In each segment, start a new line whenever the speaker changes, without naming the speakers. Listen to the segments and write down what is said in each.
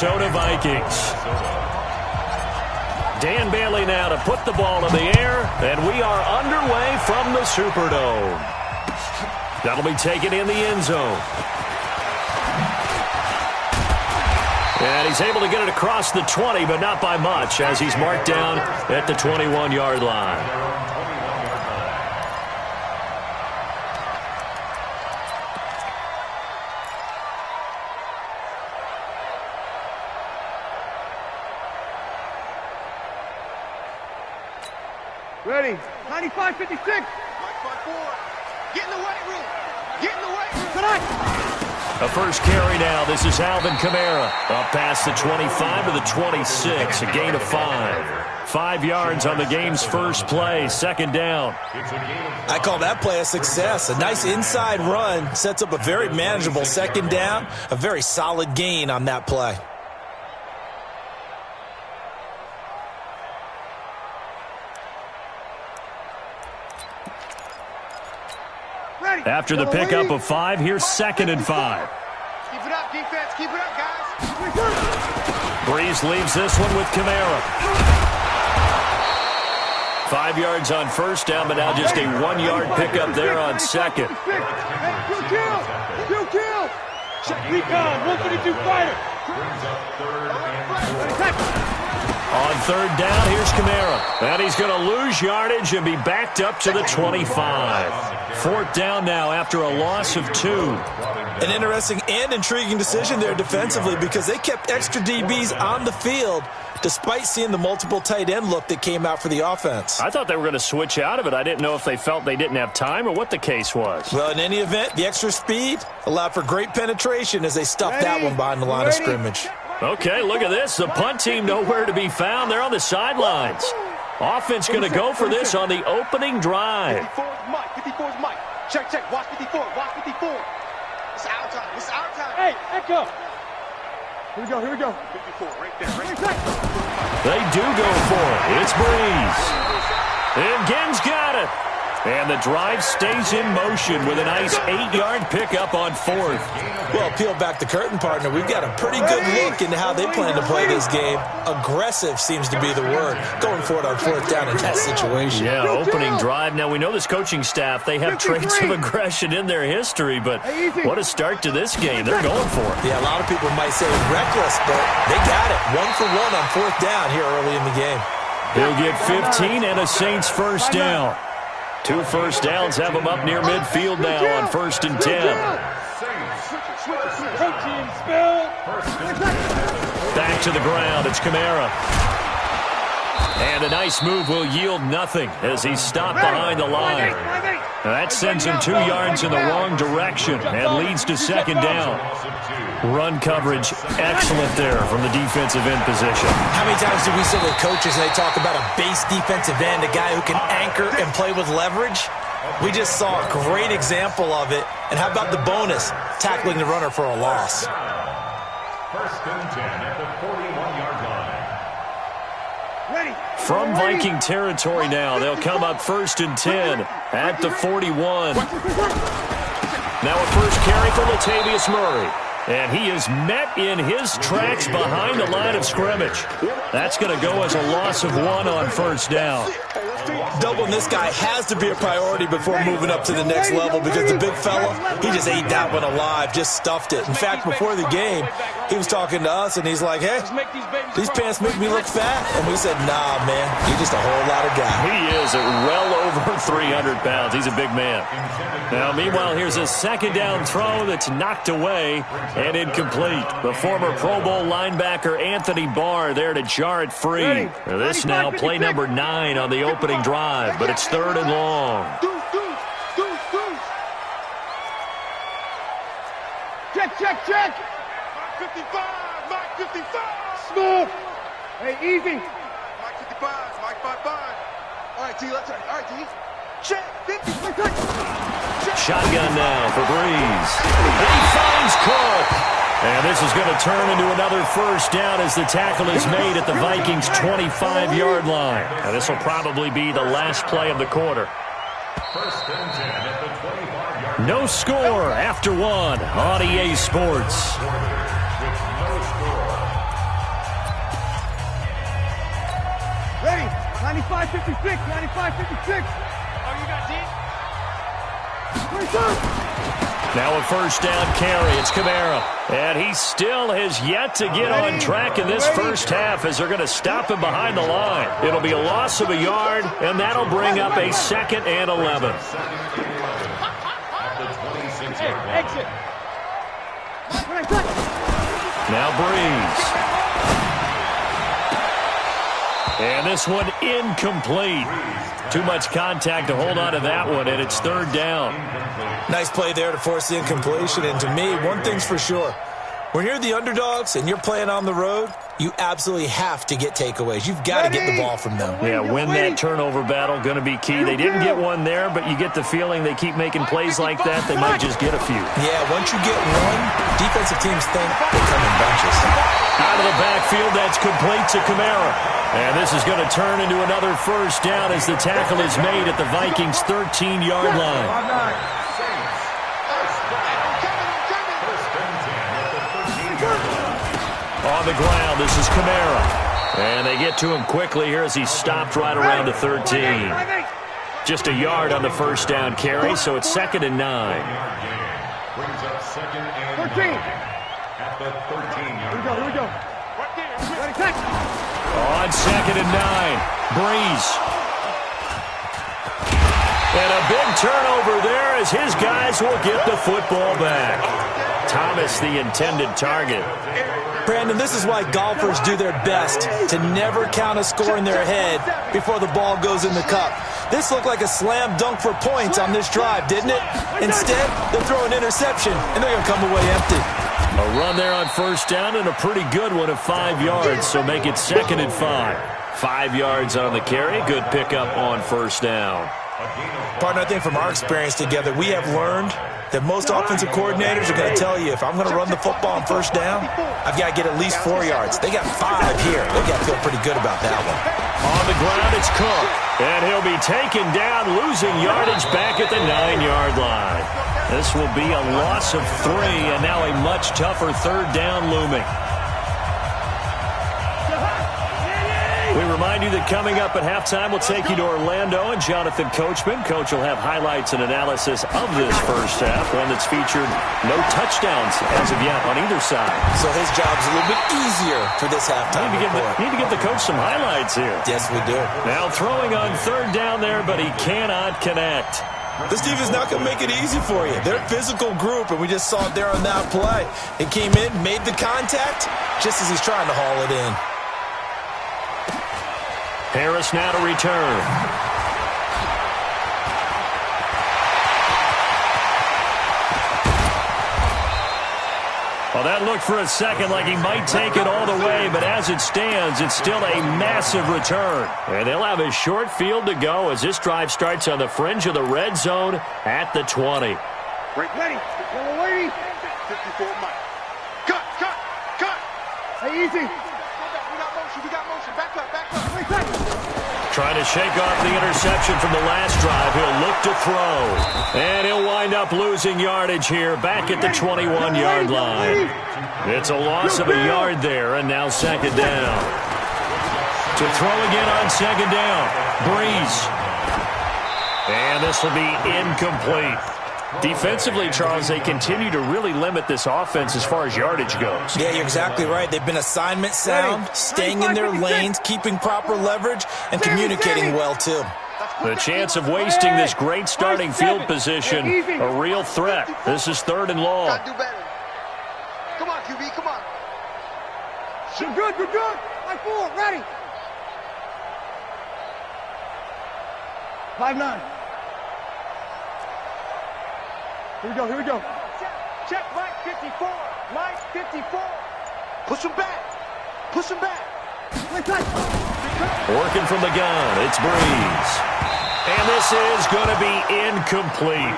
Minnesota Vikings. Dan Bailey now to put the ball in the air, and we are underway from the Superdome. That'll be taken in the end zone. And he's able to get it across the 20, but not by much, as he's marked down at the 21-yard line.
Ready. 95-56.
Get in the weight room. Get in the weight room. Tonight.
A first carry now. This is Alvin Kamara. Up past the 25 to the 26. A gain of 5. 5 yards on the game's first play. Second down.
I call that play a success. A nice inside run. Sets up a very manageable second down. A very solid gain on that play.
After the pickup of 5, here's 2nd and 5.
Keep it up, defense. Keep it up, guys.
Breeze leaves this one with Kamara. 5 yards on first down, but now just a 1-yard pickup there on second.
Two kill. Check recon. 132 fighter.
On third down, here's Kamara. And he's going to lose yardage and be backed up to the 25. 4th down now after a loss of 2.
An interesting and intriguing decision there defensively because they kept extra DBs on the field despite seeing the multiple tight end look that came out for the offense.
I thought they were going to switch out of it. I didn't know if they felt they didn't have time or what the case was.
Well, in any event, the extra speed allowed for great penetration as they stuffed that one behind the line of scrimmage.
Okay, look at this. The punt team nowhere to be found. They're on the sidelines. Offense going to go for this on the opening drive.
54's Mike. 54's Mike. Check. Watch 54. Watch 54. It's our time. It's our time.
Hey, echo. Here we go.
54, right there.
They do go for it. It's Breeze. And Gen's got it. And the drive stays in motion with a nice 8-yard pickup on 4th.
Well, peel back the curtain, partner. We've got a pretty good look into how they plan to play this game. Aggressive seems to be the word. Going for it on 4th down in that situation.
Yeah, opening drive. Now, we know this coaching staff, they have traits of aggression in their history, but what a start to this game. They're going for it.
Yeah, a lot of people might say reckless, but they got it. 1 for 1 on 4th down here early in the game.
He'll get 15 and a Saints first down. 2 first downs have them up near midfield now on 1st and 10. Back to the ground. It's Kamara. And a nice move will yield nothing as he's stopped behind the line. Now that sends him 2 yards in the wrong direction and leads to second down. Run coverage excellent there from the defensive end position.
How many times do we see with coaches and they talk about a base defensive end, a guy who can anchor and play with leverage? We just saw a great example of it. And how about the bonus, tackling the runner for a loss?
1st and 10 at the 41-yard line.
From Viking territory now, they'll come up 1st and 10 at the 41. Now a first carry for Latavius Murray. And he is met in his tracks behind the line of scrimmage. That's going to go as a loss of 1 on 1st down.
Doubling this guy has to be a priority before moving up to the next level because the big fella, he just ate that one alive, just stuffed it. In fact, before the game, he was talking to us, and he's like, hey, these pants make me look fat. And we said, nah, man, you're just a whole lot of guy.
He is at well over 300 pounds. He's a big man. Now, meanwhile, here's a second down throw that's knocked away and incomplete. The former Pro Bowl linebacker Anthony Barr there to jar it free. This now play number 9 on the opening drive, but it's 3rd and long.
Check.
Mike 55.
Smooth. Hey, easy.
Mike 55. Mike 55. All right, T, let's turn. All right, T. Check. 50.
Shotgun now for Breeze. He finds Cook. And this is going to turn into another first down as the tackle is made at the Vikings' 25-yard line. Now, this will probably be the last play of the quarter.
1st and 10 at the 25-yard line.
No score after 1 on EA Sports.
95-56, 95-56.
Oh, you got deep?
Now a first down carry. It's Kamara. And he still has yet to get on track in this first half as they're going to stop him behind the line. It'll be a loss of a yard, and that'll bring up a 2nd and 11.
Hey, exit.
Now Breeze. And this one incomplete. Too much contact to hold on to that one, and it's 3rd down.
Nice play there to force the incompletion. And to me, one thing's for sure. When you're the underdogs and you're playing on the road, you absolutely have to get takeaways. You've got to get the ball from them.
Yeah, win that turnover battle, going to be key. They didn't get one there, but you get the feeling they keep making plays like that, they might just get a few.
Yeah, once you get one, defensive teams think they come in bunches.
Out of the backfield, that's complete to Kamara. And this is going to turn into another first down as the tackle is made at the Vikings' 13-yard line. On the ground, this is Kamara. And they get to him quickly here as he stopped right around the 13. Just a yard on the first down carry, so it's 2nd and 9.
Brings up 2nd and 9 at the 13-yard line.
Here we go.
On 2nd and 9, Breeze. And a big turnover there as his guys will get the football back. Thomas, the intended target.
Brandon, this is why golfers do their best to never count a score in their head before the ball goes in the cup. This looked like a slam dunk for points on this drive, didn't it? Instead, they'll throw an interception, and they're going to come away empty.
A run there on first down and a pretty good one of 5 yards, so make it 2nd and 5. 5 yards on the carry. Good pickup on first down.
Partner, I think from our experience together, we have learned that most offensive coordinators are going to tell you, if I'm going to run the football on first down, I've got to get at least 4 yards. They got 5 here. They got to feel pretty good about that one.
On the ground, it's Cook. And he'll be taken down, losing yardage back at the 9-yard line. This will be a loss of 3, and now a much tougher 3rd down looming. We remind you that coming up at halftime, we'll take you to Orlando and Jonathan Coachman. Coach will have highlights and analysis of this first half, one that's featured no touchdowns as of yet on either side.
So his job's a little bit easier for this halftime report.
Need to give the coach some highlights here.
Yes, we do.
Now throwing on 3rd down there, but he cannot connect.
This team is not going to make it easy for you. They're a physical group, and we just saw it there on that play. It came in, made the contact, just as he's trying to haul it in.
Harris now to return. Well, that looked for a second like he might take it all the way, but as it stands, it's still a massive return. And they'll have a short field to go as this drive starts on the fringe of the red zone at the 20.
Ready. Yellow lady.
54 Mike. Cut.
Hey, easy.
We got motion. Back up.
Trying to shake off the interception from the last drive. He'll look to throw. And he'll wind up losing yardage here back at the 21-yard line. It's a loss of a yard there, and now 2nd down. To throw again on 2nd down. Breeze. And this will be incomplete. Defensively, Charles, they continue to really limit this offense as far as yardage goes.
Yeah, you're exactly right. They've been assignment sound, staying in their lanes, keeping proper leverage, and communicating well, too.
The chance of wasting this great starting field position, a real threat. This is 3rd and long.
Gotta do better. Come on, QB, come on.
You're good. Line 4, ready. 5-9. Here we go.
Check, Mike 54. Mike 54. Push him back.
Working from the gun, it's Breeze. And this is going to be incomplete.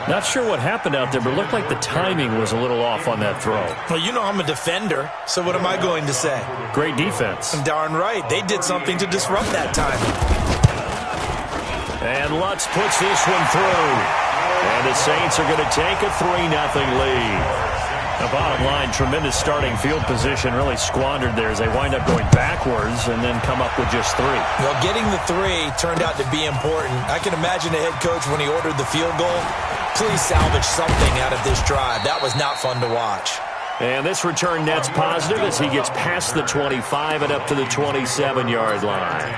Not sure what happened out there, but it looked like the timing was a little off on that throw.
Well, you know I'm a defender, so what am I going to say?
Great defense.
Darn right. They did something to disrupt that timing.
And Lutz puts this one through. And the Saints are going to take a 3-0 lead. The bottom line, tremendous starting field position, really squandered there as they wind up going backwards and then come up with just 3.
Well, getting the 3 turned out to be important. I can imagine the head coach when he ordered the field goal. Please salvage something out of this drive. That was not fun to watch.
And this return net's positive as he gets past the 25 and up to the 27-yard line.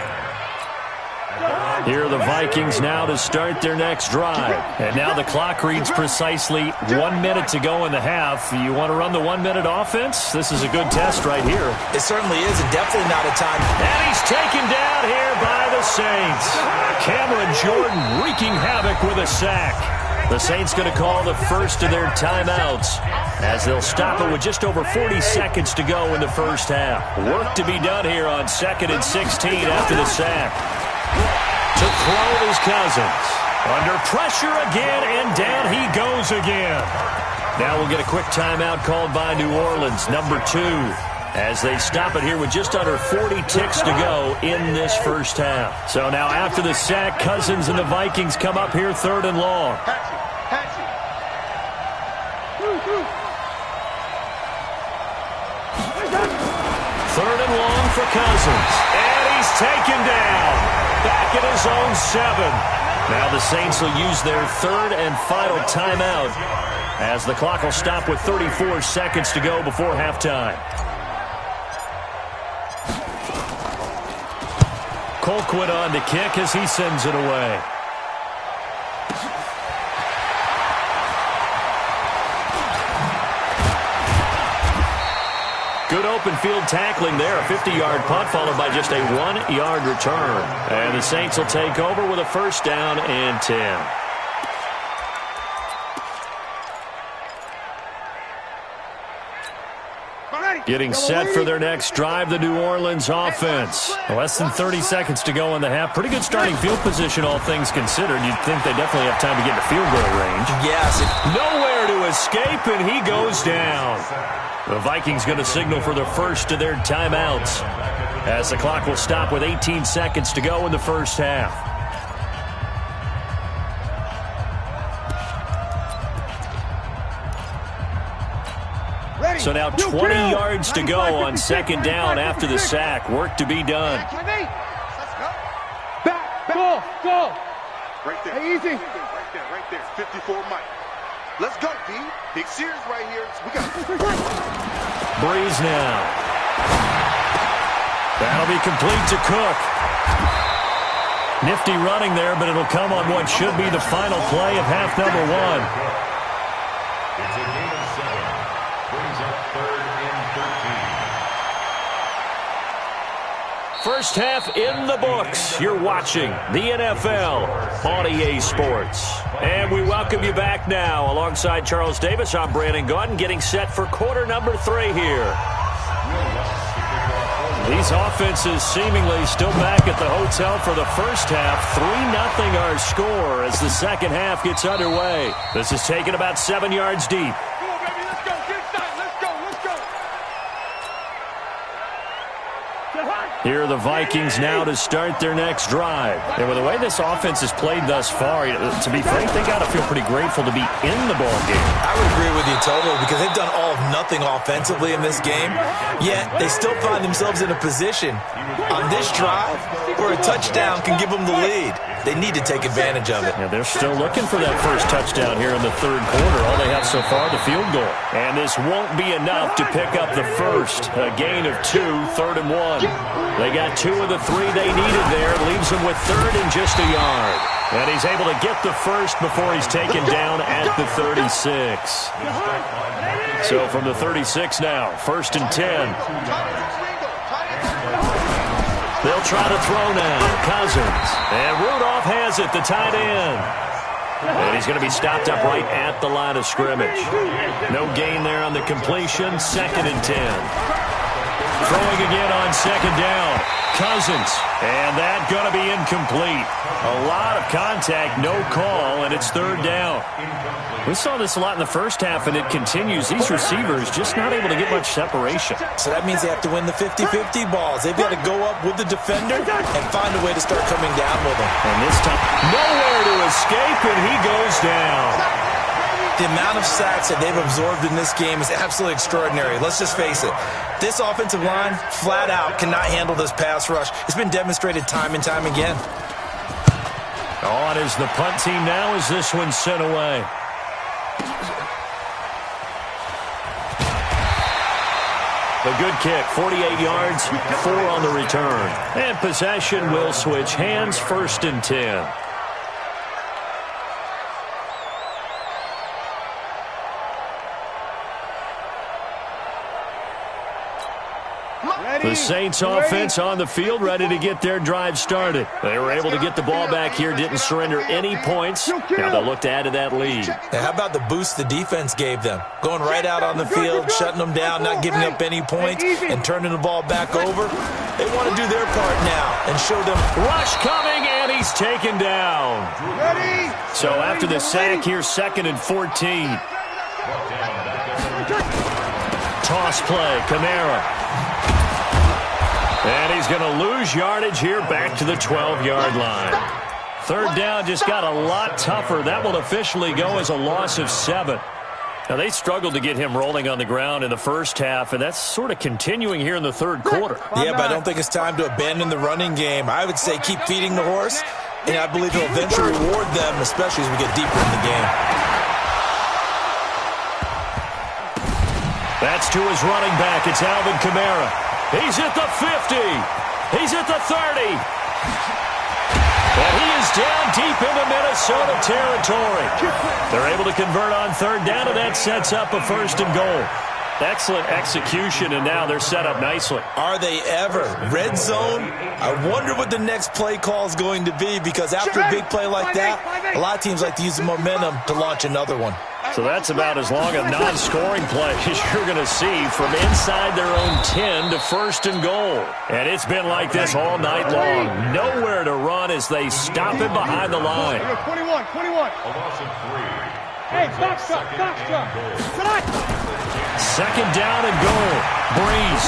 Here are the Vikings now to start their next drive. And now the clock reads precisely 1 minute to go in the half. You want to run the 1-minute offense? This is a good test right here.
It certainly is, and definitely not a time.
And he's taken down here by the Saints. Cameron Jordan wreaking havoc with a sack. The Saints going to call the first of their timeouts as they'll stop it with just over 40 seconds to go in the first half. Work to be done here on 2nd and 16 after the sack. To throw is Cousins. Under pressure again, and down he goes again. Now we'll get a quick timeout called by New Orleans, number 2, as they stop it here with just under 40 ticks to go in this first half. So now after the sack, Cousins and the Vikings come up here 3rd and long. Third and long for Cousins. And he's taken down. Back at his own 7. Now the Saints will use their 3rd and final timeout as the clock will stop with 34 seconds to go before halftime. Colquitt on to kick as he sends it away. Good open field tackling there. A 50-yard punt followed by just a 1-yard return. And the Saints will take over with a 1st down and 10. Getting set for their next drive, the New Orleans offense. Less than 30 seconds to go in the half. Pretty good starting field position, all things considered. You'd think they definitely have time to get to field goal range.
Yes.
Nowhere to escape, and he goes down. The Vikings going to signal for the first of their timeouts as the clock will stop with 18 seconds to go in the first half. So now 20 yards to go on 2nd down after the sack. Work to be done.
Back, go.
Right there.
Hey, easy.
Right there. 54 Mike. Let's go, D. Big Sears right here. We got
Breeze now. That'll be complete to Cook. Nifty running there, but it'll come on what should be the final play of half number 1.
It's a gain of 7. Brings up 3rd and 13.
First half in the books. You're watching the NFL on EA Sports. And we welcome you back now. Alongside Charles Davis, I'm Brandon Gaudin, getting set for quarter number 3 here. These offenses seemingly still back at the hotel for the first half. 3-0 our score as the second half gets underway. This is taken about 7 yards deep. Here are the Vikings now to start their next drive. And with the way this offense has played thus far, to be frank, they got to feel pretty grateful to be in the ball game.
I would agree with you totally because they've done all of nothing offensively in this game, yet they still find themselves in a position on this drive where a touchdown can give them the lead. They need to take advantage of it.
Yeah, they're still looking for that first touchdown here in the 3rd quarter. All they have so far, the field goal. And this won't be enough to pick up the first. A gain of 2, 3rd and 1. They got 2 of the 3 they needed there. Leaves them with 3rd and just a yard. And he's able to get the first before he's taken down at the 36. So from the 36 now, 1st and 10. They'll try to throw now. Cousins. And Rudolph has it, the tight end. And he's going to be stopped up right at the line of scrimmage. No gain there on the completion. 2nd and 10. Throwing again on 2nd down. Cousins. And that going to be incomplete. A lot of contact, no call, and it's 3rd down. We saw this a lot in the first half, and it continues. These receivers just not able to get much separation.
So that means they have to win the 50-50 balls. They've got to go up with the defender and find a way to start coming down with him.
And this time, nowhere to escape, and he goes down.
The amount of sacks that they've absorbed in this game is absolutely extraordinary. Let's just face it. This offensive line, flat out, cannot handle this pass rush. It's been demonstrated time and time again.
On is the punt team now as this one's sent away. The good kick, 48 yards, 4 on the return. And possession will switch hands, 1st and 10. The Saints offense on the field, ready to get their drive started. They were able to get the ball back here, didn't surrender any points. Now they'll look to add to that lead.
Now, how about the boost the defense gave them? Going right out on the field, shutting them down, not giving up any points, and turning the ball back over. They want to do their part now and show them.
Rush coming, and he's taken down. So after the sack here, 2nd and 14. Toss play, Kamara. And he's going to lose yardage here back to the 12-yard line. 3rd down just got a lot tougher. That will officially go as a loss of 7. Now, they struggled to get him rolling on the ground in the first half, and that's sort of continuing here in the 3rd quarter.
Yeah, but I don't think it's time to abandon the running game. I would say keep feeding the horse, and I believe he'll eventually reward them, especially as we get deeper in the game.
That's to his running back. It's Alvin Kamara. He's at the 50. He's at the 30. And he is down deep into Minnesota territory. They're able to convert on 3rd down, and that sets up a 1st and goal. Excellent execution, and now they're set up nicely.
Are they ever? Red zone? I wonder what the next play call is going to be, because after a big play like that, a lot of teams like to use the momentum to launch another one.
So that's about as long a non-scoring play as you're going to see from inside their own 10 to 1st and goal. And it's been like this all night long. Nowhere to run as they stop him behind the line.
21.
A loss of 3.
Hey, box truck.
2nd down and goal. Breeze.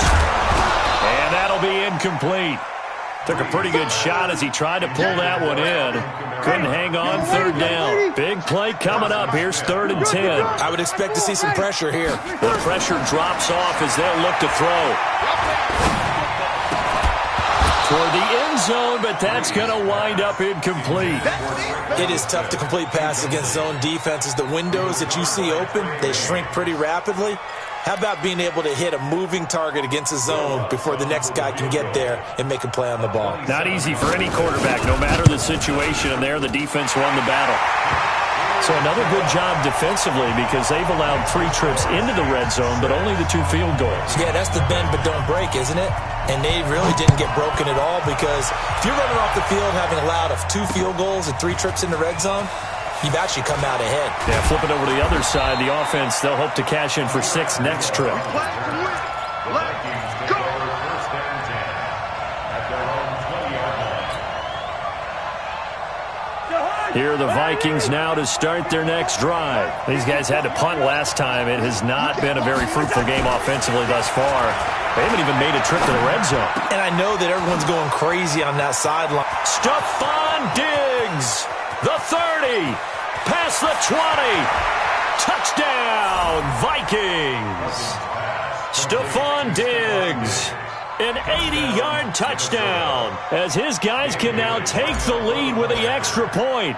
And that'll be incomplete. Took a pretty good shot as he tried to pull that one in. Couldn't hang on 3rd down. Big play coming up. Here's 3rd and 10.
I would expect to see some pressure here.
The pressure drops off as they'll look to throw. Toward the end zone, but that's going to wind up incomplete.
It is tough to complete passes against zone defenses. The windows that you see open, they shrink pretty rapidly. How about being able to hit a moving target against a zone before the next guy can get there and make a play on the ball?
Not easy for any quarterback, no matter the situation, and there the defense won the battle. So another good job defensively, because they've allowed 3 trips into the red zone, but only the 2 field goals.
Yeah, that's the bend but don't break, isn't it? And they really didn't get broken at all, because if you're running off the field having allowed 2 field goals and 3 trips in the red zone, you've actually come out ahead.
Yeah, flipping over to the other side, the offense, they'll hope to cash in for 6 next trip. Here are the Vikings now to start their next drive. These guys had to punt last time. It has not been a very fruitful game offensively thus far. They haven't even made a trip to the red zone.
And I know that everyone's going crazy on that sideline.
Stephon Diggs, the 30, past the 20. Touchdown, Vikings. Stephon Diggs. An 80-yard touchdown as his guys can now take the lead with the extra point.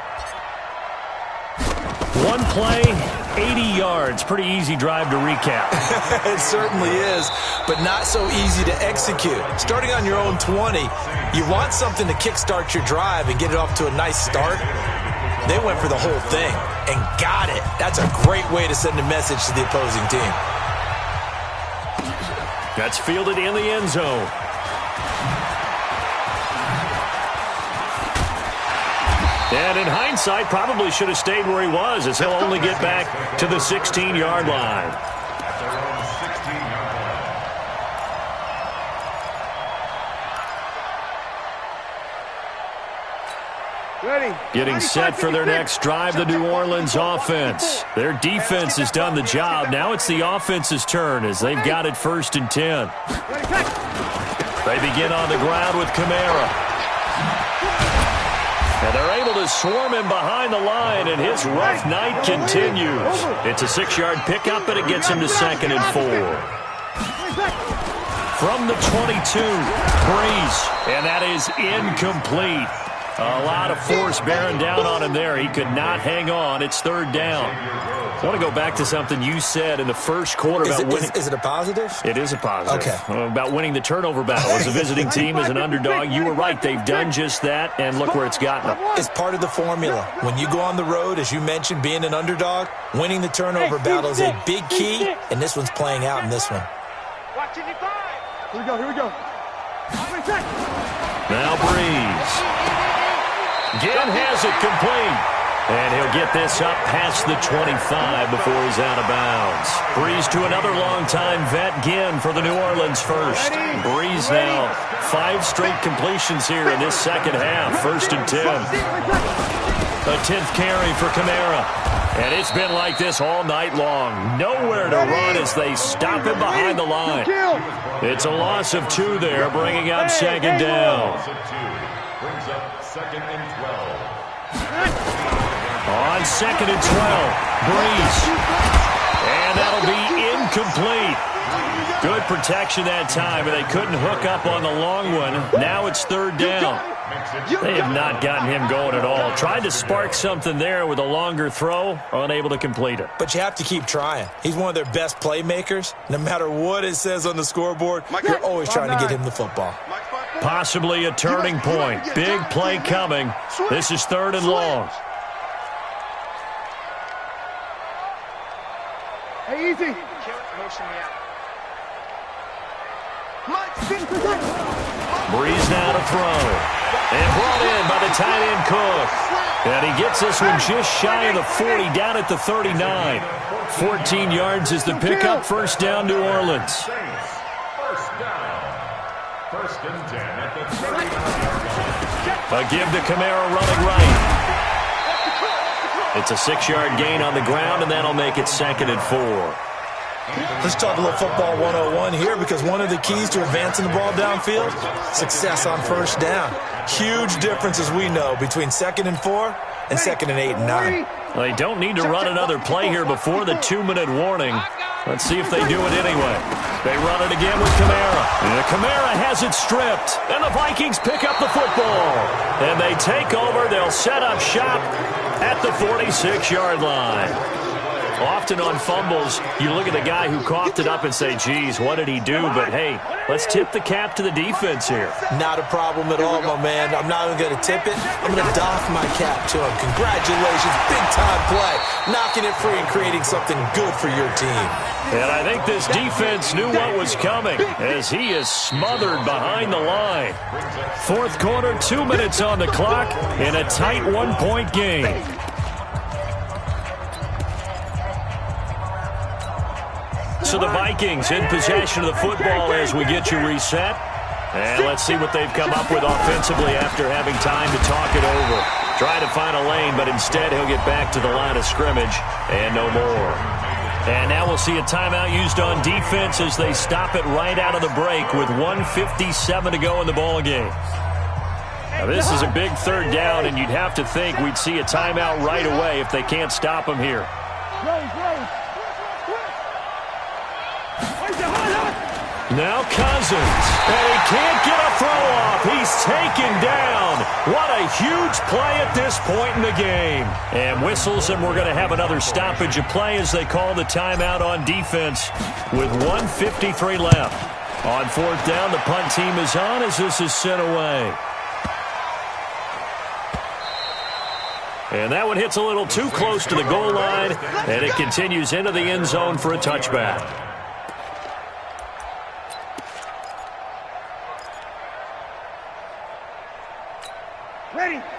One play, 80 yards. Pretty easy drive to recap.
It certainly is, but not so easy to execute. Starting on your own 20, you want something to kickstart your drive and get it off to a nice start. They went for the whole thing and got it. That's a great way to send a message to the opposing team.
That's fielded in the end zone. And in hindsight, probably should have stayed where he was, as he'll only get back to the 16-yard line. Getting set for their next drive, the New Orleans offense. Their defense has done the job. Now it's the offense's turn as they've got it 1st and 10. They begin on the ground with Kamara. And they're able to swarm him behind the line, and his rough night continues. It's a 6-yard pickup, and it gets him to 2nd and 4. From the 22, Breeze, and that is incomplete. A lot of force bearing down on him there. He could not hang on. It's 3rd down. I want to go back to something you said in the first quarter about winning.
Is it a positive?
It is a positive.
Okay.
About winning the turnover battle. As a visiting team, as an underdog, you were right. They've done just that, and look where it's gotten them.
It's part of the formula. When you go on the road, as you mentioned, being an underdog, winning the turnover battle is a big key, and this one's playing out in this one.
Watch it,
Here we go.
Now Breeze. Again has it complete. And he'll get this up past the 25 before he's out of bounds. Breeze to another long-time vet, Ginn, for the New Orleans first. Breeze now 5 straight completions here in this second half. 1st and 10. A 10th carry for Kamara. And it's been like this all night long. Nowhere to run as they stop him behind the line. It's a loss of 2 there, bringing up 2nd down.
Brings up 2nd and 12.
On 2nd and 12, Breeze. And that'll be incomplete. Good protection that time, and they couldn't hook up on the long one. Now it's 3rd down. They have not gotten him going at all. Tried to spark something there with a longer throw, unable to complete it.
But you have to keep trying. He's one of their best playmakers. No matter what it says on the scoreboard, you're always trying to get him the football.
Possibly a turning point. Big play coming. This is 3rd and long.
Hey, easy.
Breeze now to throw. And brought in by the tight end Cook. And he gets this one just shy of the 40, down at the 39. 14 yards is the pickup. 1st down, New Orleans.
1st down. 1st and 10 at the 39.
A give to Kamara running right. It's a 6-yard gain on the ground, and that'll make it 2nd and 4.
Let's talk a little football 101 here, because one of the keys to advancing the ball downfield, success on 1st down. Huge difference, as we know, between 2nd and 4 and 2nd and 8 and 9.
They don't need to run another play here before the 2-minute warning. Let's see if they do it anyway. They run it again with Kamara. And Kamara has it stripped. And the Vikings pick up the football. And they take over. They'll set up shop at the 46-yard line. Often on fumbles, you look at the guy who coughed it up and say, geez, what did he do? But, hey, let's tip the cap to the defense here.
Not a problem at all, my man. I'm not even going to tip it. I'm going to doff my cap to him. Congratulations. Big-time play. Knocking it free and creating something good for your team.
And I think this defense knew what was coming as he is smothered behind the line. 4th quarter, 2 minutes on the clock in a tight 1-point game. So the Vikings in possession of the football as we get you reset. And let's see what they've come up with offensively after having time to talk it over. Try to find a lane, but instead he'll get back to the line of scrimmage and no more. And now we'll see a timeout used on defense as they stop it right out of the break with 1:57 to go in the ball game. Now this is a big 3rd down, and you'd have to think we'd see a timeout right away if they can't stop him here. Now Cousins, and he can't get a throw off. He's taken down. What a huge play at this point in the game. And whistles, and we're going to have another stoppage of play as they call the timeout on defense with 1:53 left. On 4th down, the punt team is on as this is sent away. And that one hits a little too close to the goal line, and it continues into the end zone for a touchback.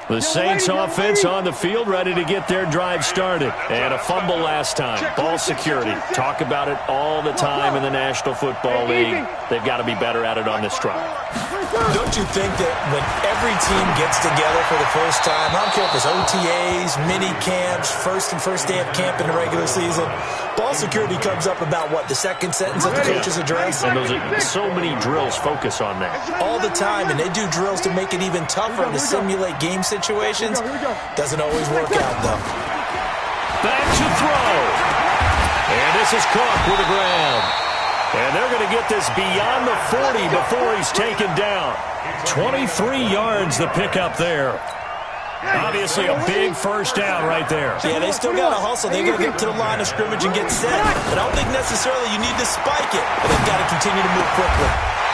The Saints offense on the field, ready to get their drive started. And a fumble last time. Ball security. Talk about it all the time in the National Football League. They've got to be better at it on this drive.
Don't you think that when every team gets together for the first time, I don't care if it's OTAs, mini camps, first day of camp in the regular season, ball security comes up about, what, the second sentence of the coach's address?
And so many drills focus on that.
All the time, and they do drills to make it even tougher to simulate manipulate game situations. Doesn't always work out, though.
Back to throw. And this is Cook with the ground. And they're going to get this beyond the 40 before he's taken down. 23 yards the pickup there. Obviously a big first down right there.
Yeah, they still got to hustle. They've got to get to the line of scrimmage and get set. But I don't think necessarily you need to spike it. But they've got to continue to move quickly.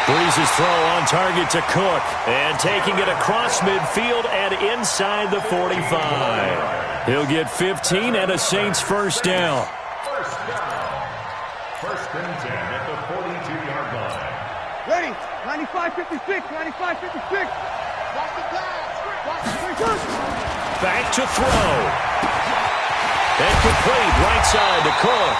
Breeze's throw on target to Cook. And taking it across midfield and inside the 45. He'll get 15 and a Saints first down.
First and 10 at the 42-yard line.
Ready. 95-56. 95-56.
Watch the pass.
Back to throw. And complete right side to Cook.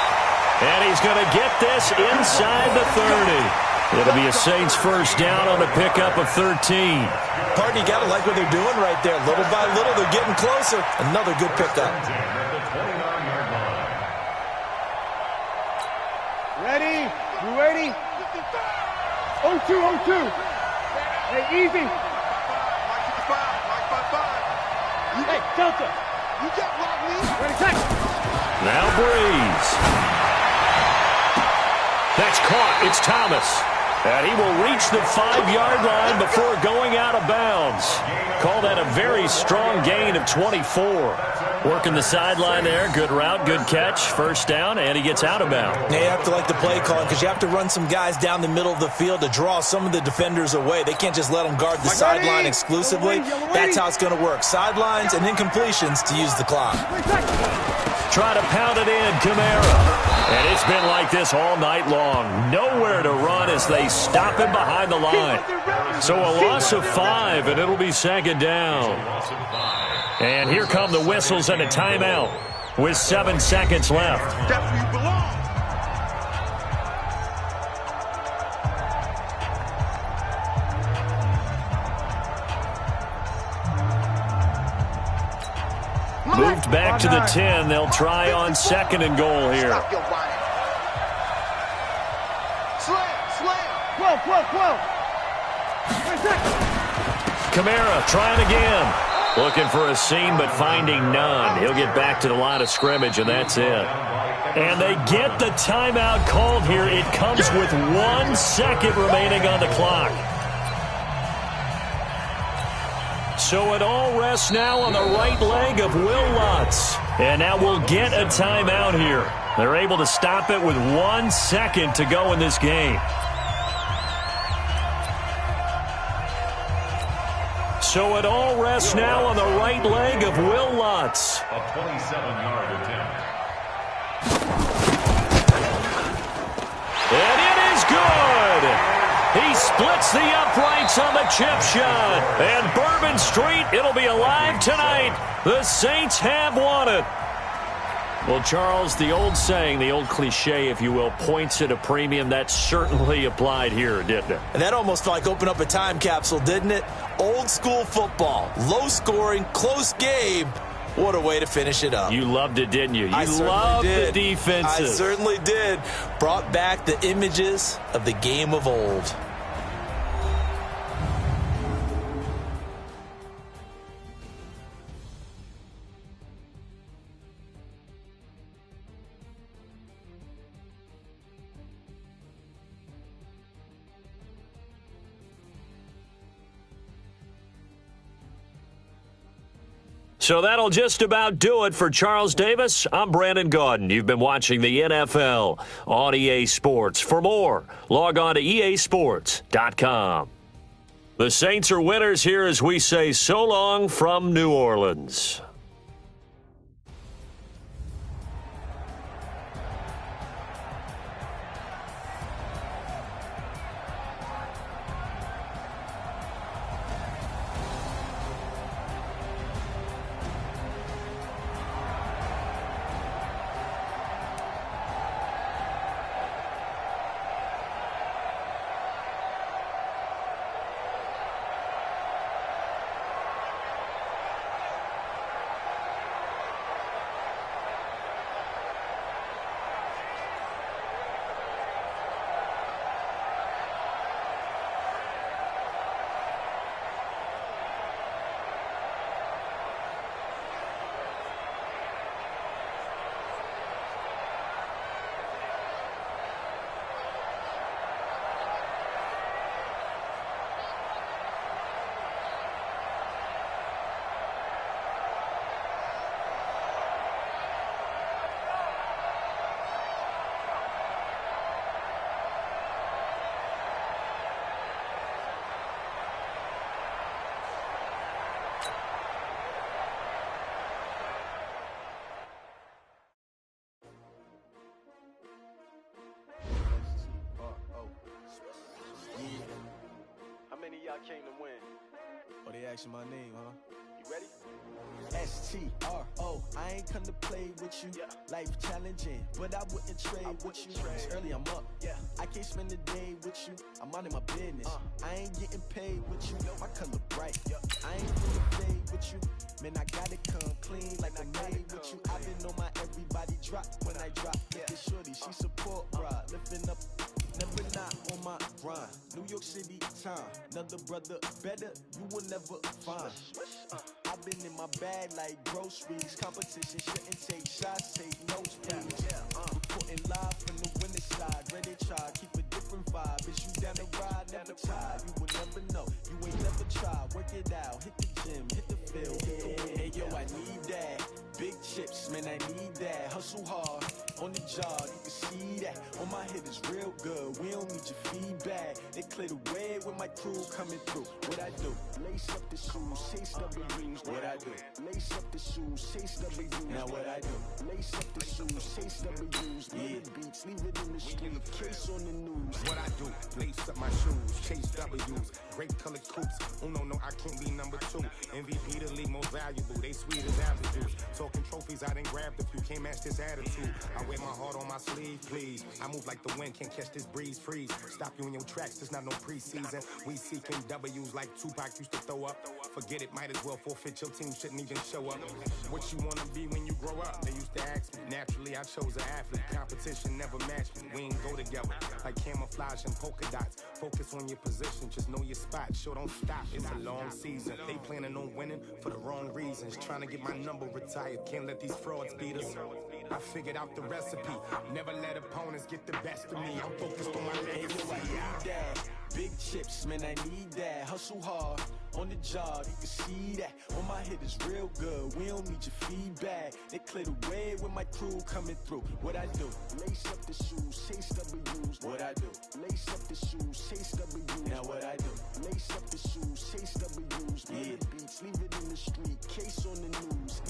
And he's going to get this inside the 30. It'll be a Saints first down on the pickup of 13.
Pardon, you got to like what they're doing right there. Little by little, they're getting closer. Another good pickup.
Ready. You ready? 0-2. Hey, easy. Hey, Delta.
You got block me.
Ready, check.
Now Breeze. That's caught. It's Thomas. And he will reach the 5-yard line before going out of bounds. Call that a very strong gain of 24. Working the sideline there. Good route, good catch. First down, and he gets out of bounds.
Yeah, you have to like the play calling because you have to run some guys down the middle of the field to draw some of the defenders away. They can't just let them guard the sideline exclusively. That's how it's going to work. Sidelines and incompletions to use the clock.
Try to pound it in, Kamara. And it's been like this all night long. Nowhere to run as they stop him behind the line. So a loss of 5, and it'll be second down. And here come the whistles and a timeout with 7 seconds left.
That's where you belong.
Moved back to the 10. They'll try on second and goal here.
Stop your whining. Slam.
12.
Kamara trying again. Looking for a seam, but finding none. He'll get back to the line of scrimmage, and that's it. And they get the timeout called here. It comes with 1 second remaining on the clock. So it all rests now on the right leg of Will Lutz. And now we'll get a timeout here. They're able to stop it with 1 second to go in this game. So it all rests now on the right leg of Will Lutz.
A 27-yard attempt.
And it is good. He splits the uprights on the chip shot. And Bourbon Street, it'll be alive tonight. The Saints have won it. Well, Charles, the old saying, the old cliche, if you will, points at a premium, that certainly applied here, didn't it?
And that almost like opened up a time capsule, didn't it? Old school football, low scoring, close game. What a way to finish it up.
You loved it, didn't you?
I
loved
did.
the defenses.
I certainly did. Brought back the images of the game of old.
So that'll just about do it for Charles Davis. I'm Brandon Gaudin. You've been watching the NFL on EA Sports. For more, log on to easports.com. The Saints are winners here as we say so long from New Orleans.
came to win.
Oh, they asking my name, huh?
You ready?
STRO, I ain't come to play with you.
Yeah.
Life challenging, but I wouldn't trade with you. It's early, I'm up.
Yeah.
I can't spend the day with you. I'm minding my business. I ain't getting paid with you. My color bright. I ain't gonna play with you. Man, I gotta come clean like I made with you. I've been on my everybody drop when I drop. This shorty, she support, bruh. Lifting up, never not on my grind. New York City time. Another brother better, you will never find. I've been in my bag like groceries. Competition shouldn't take shots, take notes, please. Reporting live from the winning side. Ready to try, keep a different vibe. Is you down the ride, never tired. You will never know, you ain't never tried. Work it out, hit the gym, hit the field, hit the win. Hey yo, I need that. Big chips, man, I need that. Hustle hard, on the job, you can see that. On my hit is real good, we don't need your feedback. They clear the way with my crew coming through. What I do? Lace up the shoes, chase W's. What I do? Lace up the shoes, chase W's. Now what I do? Lace up the shoes, chase W's. Million beats, leave it in the street, case on the news.
What I do? Lace up my shoes, chase W's. Great colored coops. Oh no, I can't be number 2. MVP the league most valuable. They sweet as apple juice. Talking trophies, I done grabbed a few. Can't match this attitude. I wear my heart on my sleeve, please. I move like the wind, can't catch this breeze. Freeze. Stop you in your tracks. There's not no preseason. We seeking W's like Tupac used to throw up. Forget it, might as well forfeit. Your team shouldn't even show up. What you wanna be when you grow up? They used to ask me. Naturally, I chose an athlete. Competition never matched me. We ain't go together like camouflage and polka dots. Focus on your position, just know your spot. Sure, don't stop. It's a long season. They planning on winning for the wrong reasons. Trying to get my number retired. Can't let these frauds beat us. I figured out the recipe. Never let opponents get the best of me. I'm focused on my legacy.
Big chips, man, I need that. Hustle hard, on the job, you can see that. On my hit is real good, we don't need your feedback. They clear the way with my crew coming through. What I do? Lace up the shoes, chase W's. What I do? Lace up the shoes, chase W's. Now what I do? Lace up the shoes, chase W's. Million beats, leave it in the street, case on the news.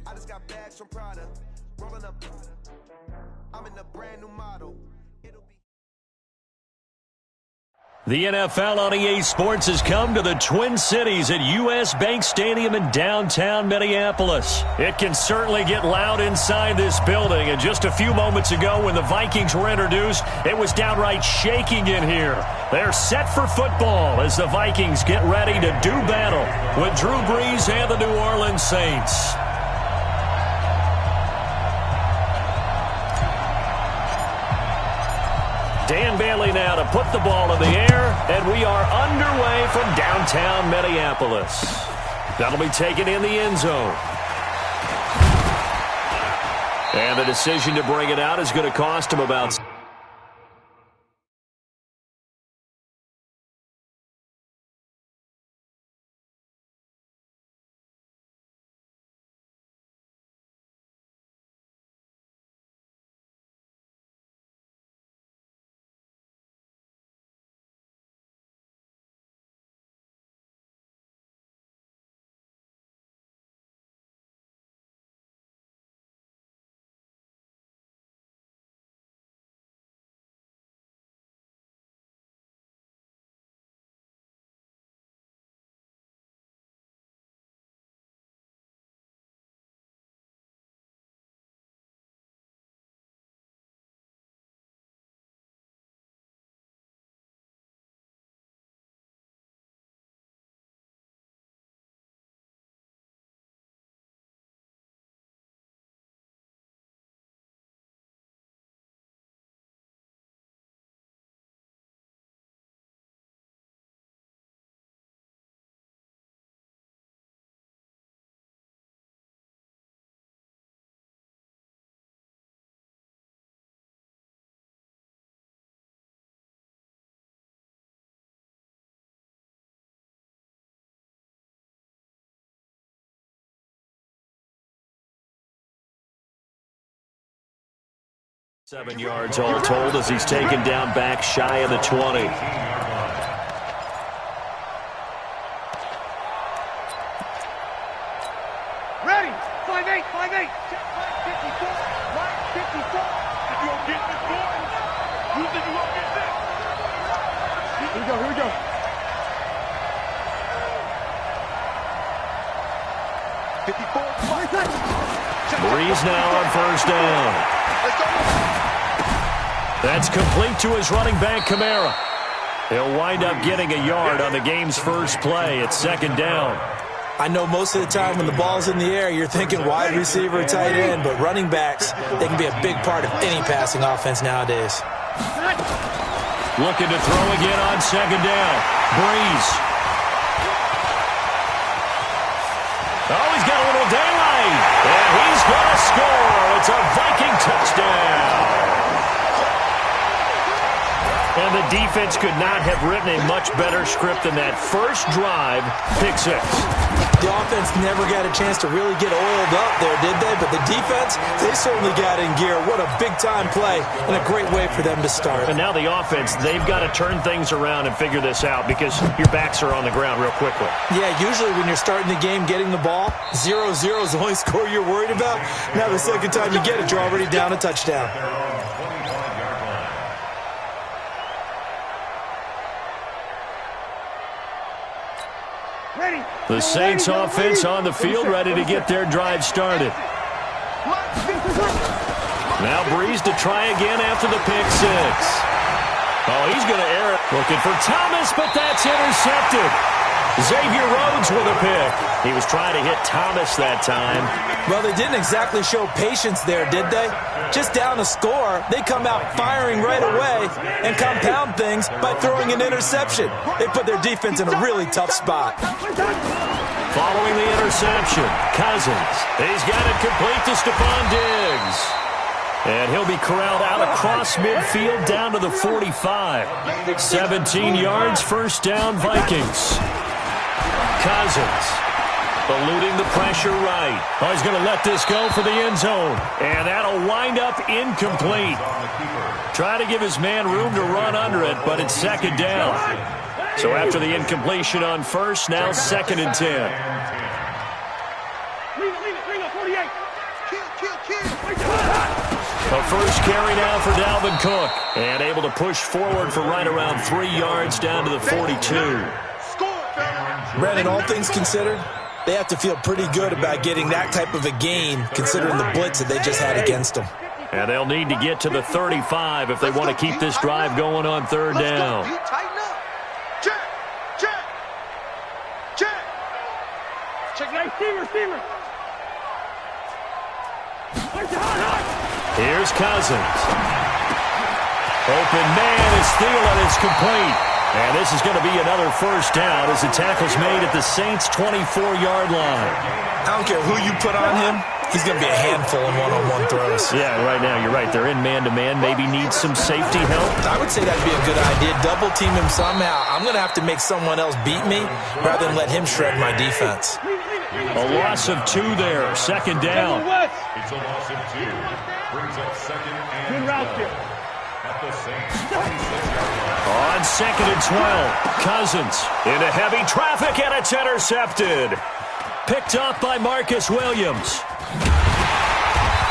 I just got bags from Prada, rolling up. I'm in a brand new model. It'll be.
The NFL on EA Sports has come to the Twin Cities at US Bank Stadium in downtown Minneapolis. It can certainly get loud inside this building, and just a few moments ago when the Vikings were introduced, it was downright shaking in here. They're set for football as the Vikings get ready to do battle with Drew Brees and the New Orleans Saints. Dan Bailey now to put the ball in the air, and we are underway from downtown Minneapolis. That'll be taken in the end zone. And the decision to bring it out is going to cost him about 7 yards all told as he's taken down back shy of the 20.
Ready. 5'8", 5'8". Check 54, right 54. If you don't get this boy, you think you won't get this? Here we go, here we go.
Breeze now on first down. That's complete to his running back, Kamara. He'll wind up getting a yard on the game's first play. It's second down.
I know most of the time when the ball's in the air, you're thinking wide receiver, tight end, but running backs, they can be a big part of any passing offense nowadays.
Looking to throw again on second down. Breeze. Oh, he's got a little daylight. And he's going to score. It's a Viking touchdown. And the defense could not have written a much better script than that first drive, pick six.
The offense never got a chance to really get oiled up there, did they? But the defense, they certainly got in gear. What a big-time play and a great way for them to start.
And now the offense, they've got to turn things around and figure this out because your backs are on the ground real quickly.
Yeah, usually when you're starting the game getting the ball, 0-0 is the only score you're worried about. Now the second time you get it, you're already down a touchdown.
The Saints offense on the field, ready to get their drive started. Now Breeze to try again after the pick six. Oh, he's going to air it. Looking for Thomas, but that's intercepted. Xavier Rhodes with a pick. He was trying to hit Thomas that time.
Well, they didn't exactly show patience there, did they? Just down a score, they come out firing right away and compound things by throwing an interception. They put their defense in a really tough spot.
Following the interception, Cousins. He's got it complete to Stephon Diggs. And he'll be corralled out across midfield down to the 45. 17 yards, first down, Vikings. Cousins eluding the pressure right. Oh, he's going to let this go for the end zone. And that'll wind up incomplete. Try to give his man room to run under it, but it's second down. So after the incompletion on first, now second and 10.
Leave it, 48.
A first carry now for Dalvin Cook. And able to push forward for right around 3 yards down to the 42.
Brandon, all things considered, they have to feel pretty good about getting that type of a gain considering the blitz that they just had against them.
And they'll need to get to the 35 if they want to keep this drive going on third down. Here's Cousins. Open man is Thielen. It's complete. And this is going to be another first down as the tackle's made at the Saints' 24-yard line.
I don't care who you put on him. He's going to be a handful in one-on-one throws.
Yeah, right now, you're right. They're in man-to-man. Maybe needs some safety help.
I would say that'd be a good idea. Double team him somehow. I'm going to have to make someone else beat me rather than let him shred my defense.
A loss of 2 there. Second down.
It's a loss of 2. Brings up second and 12 at the Saints' 26-yard line.
On second and 12, Cousins into heavy traffic, and it's intercepted. Picked up by Marcus Williams.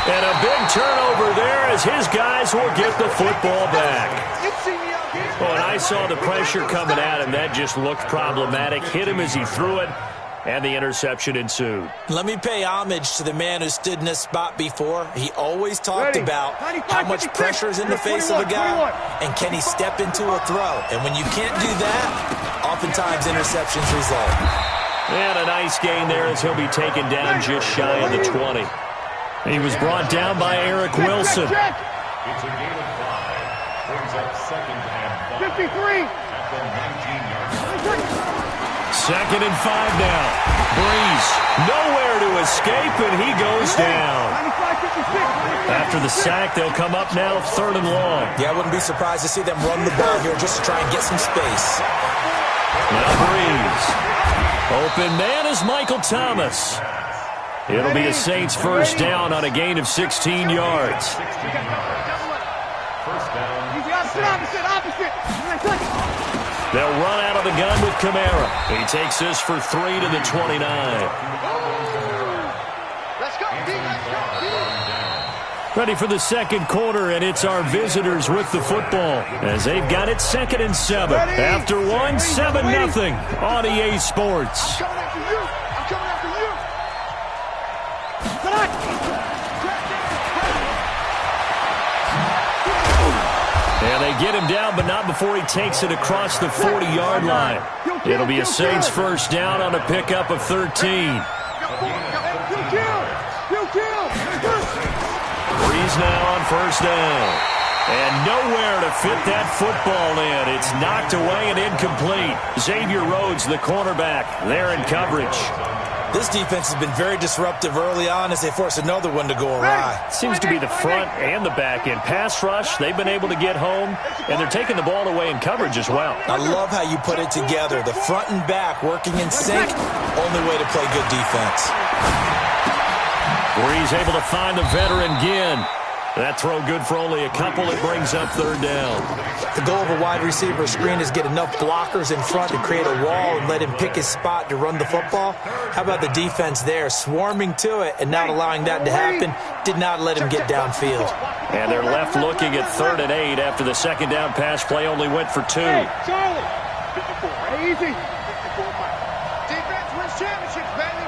And a big turnover there as his guys will get the football back. Oh, and I saw the pressure coming at him. That just looked problematic. Hit him as he threw it, and the interception ensued.
Let me pay homage to the man who stood in this spot before. He always talked about how much pressure is in the face of a guy, and can he step into a throw. And when you can't do that, oftentimes interceptions result.
And a nice gain there as he'll be taken down just shy of the 20. He was brought down by Eric Wilson.
It's a gain of 5. Brings up second and 5.
53.
At the 19-yard line.
Second and 5 now. Breeze nowhere to escape, and he goes down. After the sack, they'll come up now third and long.
Yeah, I wouldn't be surprised to see them run the ball here just to try and get some space.
Now Breeze. Open man is Michael Thomas. It'll be the Saints' first down on a gain of 16 yards.
First down.
Easy, opposite.
They'll run out of the gun with Kamara. He takes this for 3 to the 29.
Let's go, D, let's go, D.
Ready for the second quarter, and it's our visitors with the football as they've got it 2nd and 7. After 7-0 on EA Sports.
I'm coming after you.
And they get him down, but not before he takes it across the 40-yard line. It'll be a Saints first down on a pickup of 13. Breeze now on first down. And nowhere to fit that football in. It's knocked away and incomplete. Xavier Rhodes, the cornerback, there in coverage.
This defense has been very disruptive early on as they force another one to go awry.
Seems to be the front and the back end. Pass rush, they've been able to get home, and they're taking the ball away in coverage as well.
I love how you put it together. The front and back working in sync, only way to play good defense.
Breeze able to find the veteran Ginn. That throw good for only a couple. It brings up 3rd down.
The goal of a wide receiver screen is get enough blockers in front to create a wall and let him pick his spot to run the football. How about the defense there, swarming to it and not allowing that to happen? Did not let him get downfield.
And they're left looking at 3rd and 8 after the second down pass play only went for 2.
Hey, Charlie. 54. Hey, easy. 54, Mike.
Defense wins championships, baby.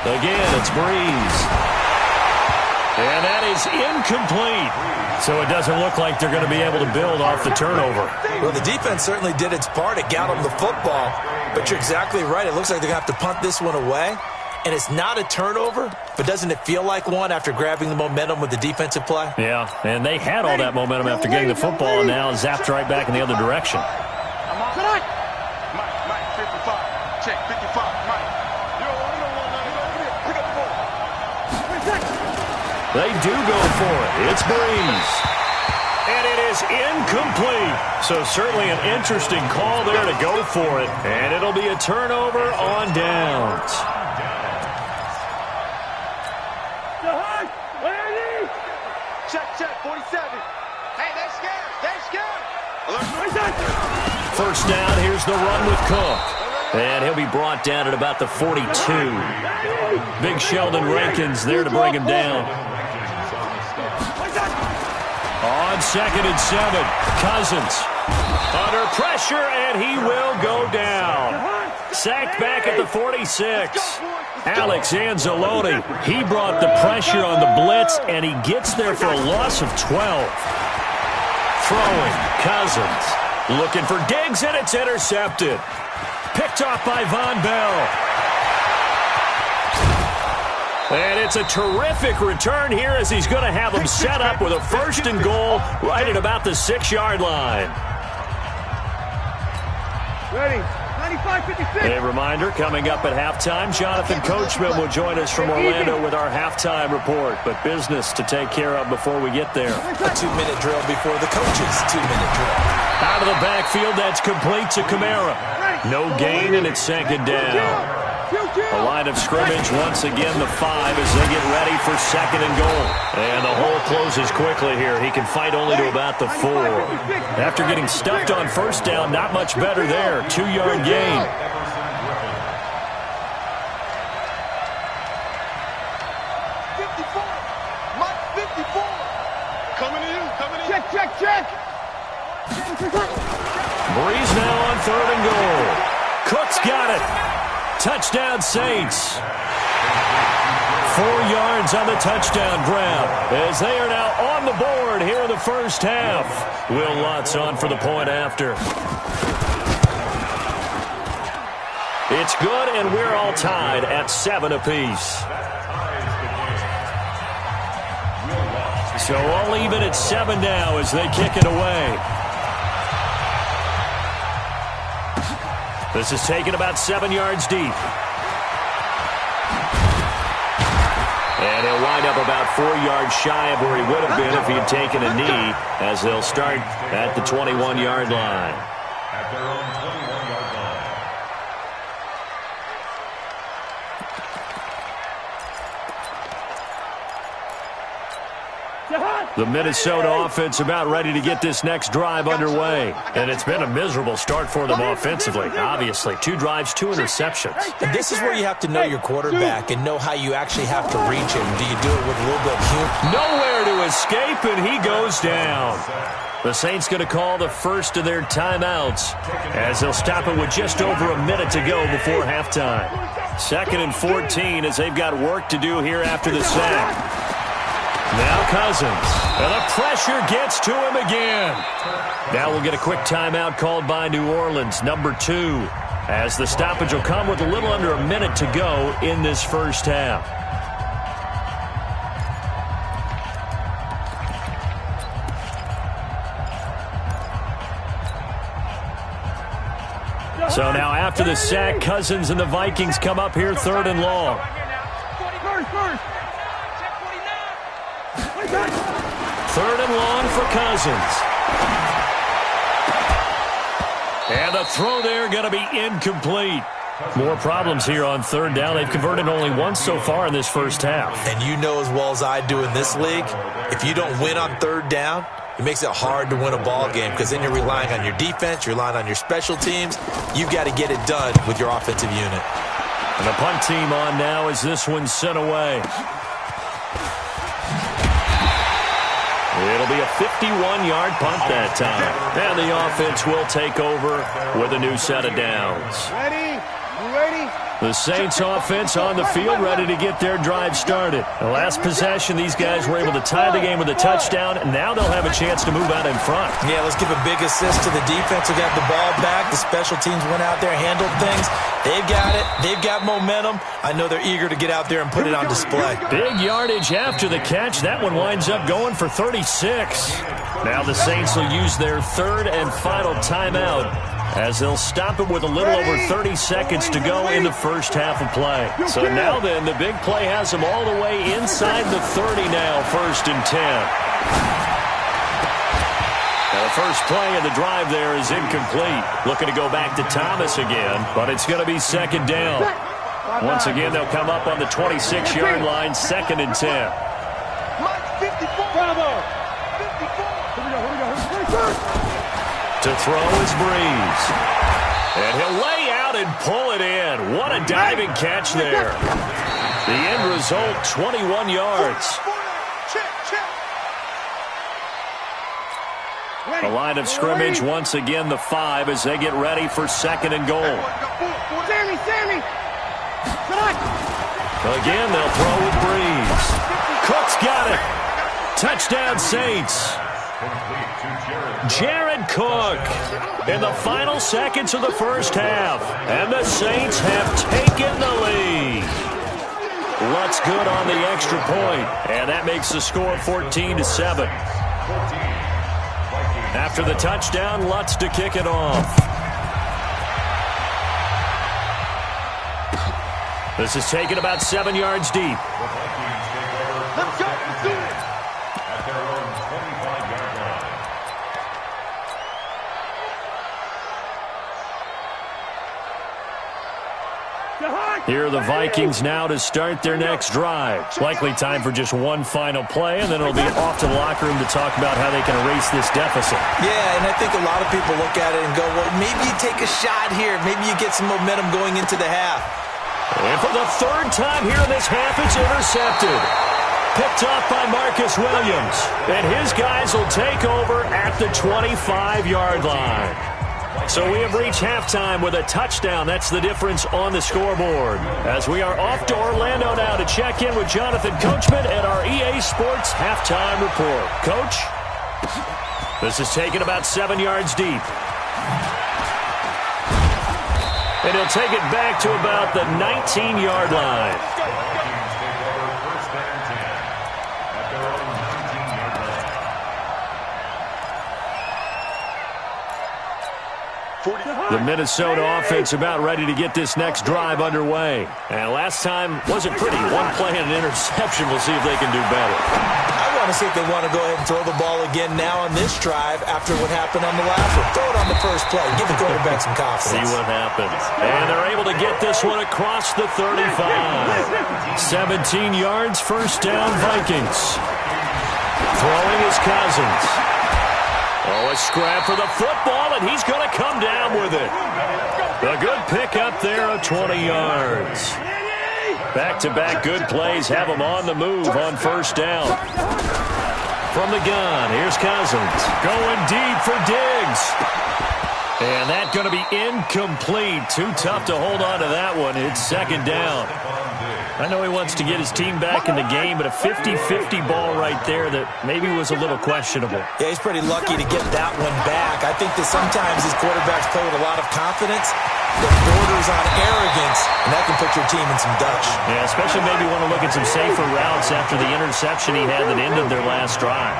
Again, it's Breeze. And that is incomplete. So it doesn't look like they're going to be able to build off the turnover.
Well, the defense certainly did its part. It got them the football. But you're exactly right. It looks like they're going to have to punt this one away. And it's not a turnover, but doesn't it feel like one after grabbing the momentum with the defensive play?
Yeah, and they had all that momentum after getting the football and now zapped right back in the other direction.
Mike, 55. Check, 55, Mike.
They do go for it. It's Breeze. And it is incomplete. So certainly an interesting call there to go for it. And it'll be a turnover on downs.
Check, 47. Hey, they scared.
First down, here's the run with Cook. And he'll be brought down at about the 42. Big Sheldon Rankins there to bring him down. On 2nd and 7, Cousins under pressure, and he will go down. Sacked back at the 46. Alex Anzalone, he brought the pressure on the blitz, and he gets there for a loss of 12. Throwing, Cousins. Looking for Diggs, and it's intercepted. Picked off by Von Bell. And it's a terrific return here as he's going to have them set up with a 1st and goal right at about the 6-yard line.
Ready. 95-56.
A reminder, coming up at halftime, Jonathan Coachman will join us from Orlando with our halftime report. But business to take care of before we get there.
A 2-minute drill before the coach's 2-minute drill.
Out of the backfield, that's complete to Kamara. No gain, and it's 2nd down. A line of scrimmage, once again the 5 as they get ready for 2nd and goal. And the hole closes quickly here. He can fight only to about the 4. After getting stuffed on 1st down, not much better there. 2-yard gain.
Check.
Breeze now on 3rd and goal. Cook's got it. Touchdown Saints. 4 yards on the touchdown grab as they are now on the board here in the first half. Will Lutz on for the point after. It's good, and we're all tied at 7 apiece. So all even at 7 now as they kick it away. This is taken about 7 yards deep. And he'll wind up about 4 yards shy of where he would have been if he had taken a knee, as they'll start at the 21-yard line.
At their own 21-yard line.
The Minnesota offense about ready to get this next drive underway. And it's been a miserable start for them offensively. Obviously, 2 drives, 2 interceptions.
And this is where you have to know your quarterback and know how you actually have to reach him. Do you do it with a little bit of humor?
Nowhere to escape, and he goes down. The Saints going to call the first of their timeouts as they'll stop it with just over a minute to go before halftime. 2nd and 14 as they've got work to do here after the sack. Now Cousins, and the pressure gets to him again. Now we'll get a quick timeout called by New Orleans, number 2, as the stoppage will come with a little under a minute to go in this first half. So now after the sack, Cousins and the Vikings come up here 3rd and long. 3rd and long for Cousins. And the throw there going to be incomplete. More problems here on 3rd down. They've converted only once so far in this first half.
And you know as well as I do in this league, if you don't win on 3rd down, it makes it hard to win a ball game because then you're relying on your defense, you're relying on your special teams. You've got to get it done with your offensive unit.
And the punt team on now as this one's sent away. It'll be a 51-yard punt that time. And the offense will take over with a new set of downs.
Ready? You ready?
The Saints offense on the field ready to get their drive started. The last possession, these guys were able to tie the game with a touchdown, and now they'll have a chance to move out in front.
Yeah, let's give a big assist to the defense who got the ball back. The special teams went out there, handled things. They've got it. They've got momentum. I know they're eager to get out there and put it on display.
Big yardage after the catch. That one winds up going for 36. Now the Saints will use their 3rd and final timeout as they'll stop it with a little over 30 seconds to go in the first half of play. So now then, the big play has them all the way inside the 30 now, 1st and 10. Now the first play of the drive there is incomplete. Looking to go back to Thomas again, but it's going to be 2nd down. Once again, they'll come up on the 26-yard line, 2nd and 10. To throw is Breeze. And he'll lay out and pull it in. What a diving catch there. The end result, 21 yards. The line of scrimmage, once again, the 5 as they get ready for 2nd and goal.
Sammy!
Again, they'll throw with Breeze. Cook's got it. Touchdown, Saints. Jared Cook in the final seconds of the first half. And the Saints have taken the lead. Lutz good on the extra point. And that makes the score 14-7. After the touchdown, Lutz to kick it off. This is taken about 7 yards deep.
Let's go. Let's do it.
At their own 25-yard line.
Here are the Vikings now to start their next drive. Likely time for just one final play, and then it'll be off to the locker room to talk about how they can erase this deficit.
Yeah, and I think a lot of people look at it and go, well, maybe you take a shot here. Maybe you get some momentum going into the half.
And for the 3rd time here in this half, it's intercepted. Picked off by Marcus Williams. And his guys will take over at the 25-yard line. So we have reached halftime with a touchdown. That's the difference on the scoreboard. As we are off to Orlando now to check in with Jonathan Coachman at our EA Sports Halftime Report. Coach, this is taken about 7 yards deep. And he'll take it back to about the 19-yard line. The Minnesota offense about ready to get this next drive underway. And last time wasn't pretty. One play and an interception. We'll see if they can do better.
I want to see if they want to go ahead and throw the ball again now on this drive after what happened on the last one. Throw it on the first play. Give the quarterback some confidence.
See what happens. And they're able to get this one across the 35. 17 yards, 1st down, Vikings. Throwing is Cousins. Oh, a scrap for the football, and he's going to come down with it. A good pickup there of 20 yards. Back-to-back good plays have him on the move on first down. From the gun, here's Cousins. Going deep for Diggs. And that's going to be incomplete. Too tough to hold on to that one. It's second down. I know he wants to get his team back in the game, but a 50-50 ball right there that maybe was a little questionable.
Yeah, he's pretty lucky to get that one back. I think that sometimes these quarterbacks play with a lot of confidence that borders on arrogance, and that can put your team in some Dutch.
Yeah, especially maybe want to look at some safer routes after the interception he had that ended their last drive.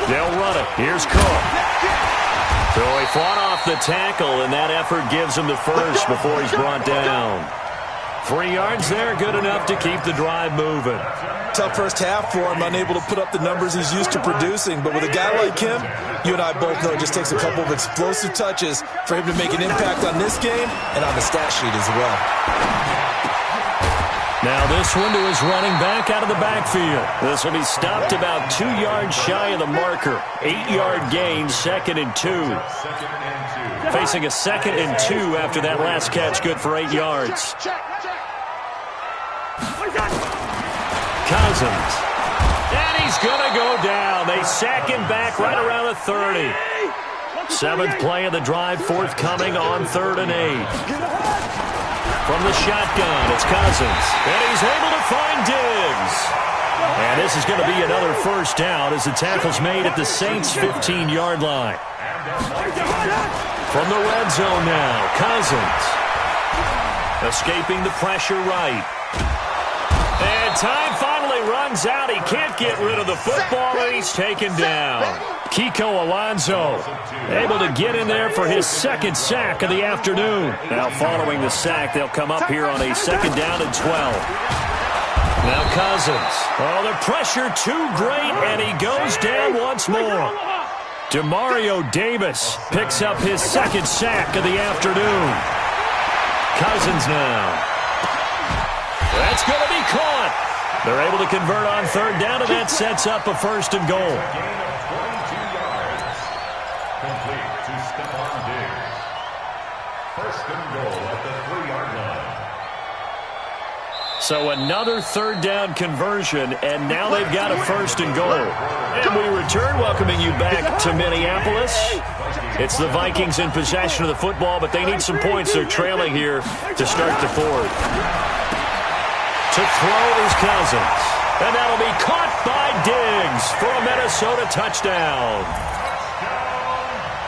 They'll run it. Here's Cook. So he fought off the tackle, and that effort gives him the first before he's brought down. 3 yards there, good enough to keep the drive moving.
Tough first half for him, unable to put up the numbers he's used to producing. But with a guy like him, you and I both know it just takes a couple of explosive touches for him to make an impact on this game and on the stat sheet as well.
Now this one to his running back out of the backfield. This will be stopped about 2 yards shy of the marker. 8-yard gain, 2nd and 2. Facing a 2nd and 2 after that last catch, good for 8 yards. Cousins. And he's going to go down. They sack him back right around the 30. 7th play of the drive, forthcoming on 3rd and 8. From the shotgun, it's Cousins. And he's able to find Diggs. And this is going to be another first down as the tackle's made at the Saints' 15-yard line. From the red zone now, Cousins. Escaping the pressure right. And time finally runs out. He can't get rid of the football, and he's taken down. Kiko Alonso able to get in there for his 2nd sack of the afternoon. Now following the sack, they'll come up here on a 2nd down and 12. Now Cousins. Oh, the pressure too great, and he goes down once more. Demario Davis picks up his 2nd sack of the afternoon. Cousins now. That's going to be caught. They're able to convert on 3rd down, and that sets up a 1st and goal.
Complete to Stephon Diggs. 1st and goal at the 3-yard line.
So another 3rd down conversion, and now they've got a 1st and goal. And we return, welcoming you back to Minneapolis. It's the Vikings in possession of the football, but they need some points. They're trailing here to start the 4th. To throw is Cousins. And that'll be caught by Diggs for a Minnesota touchdown.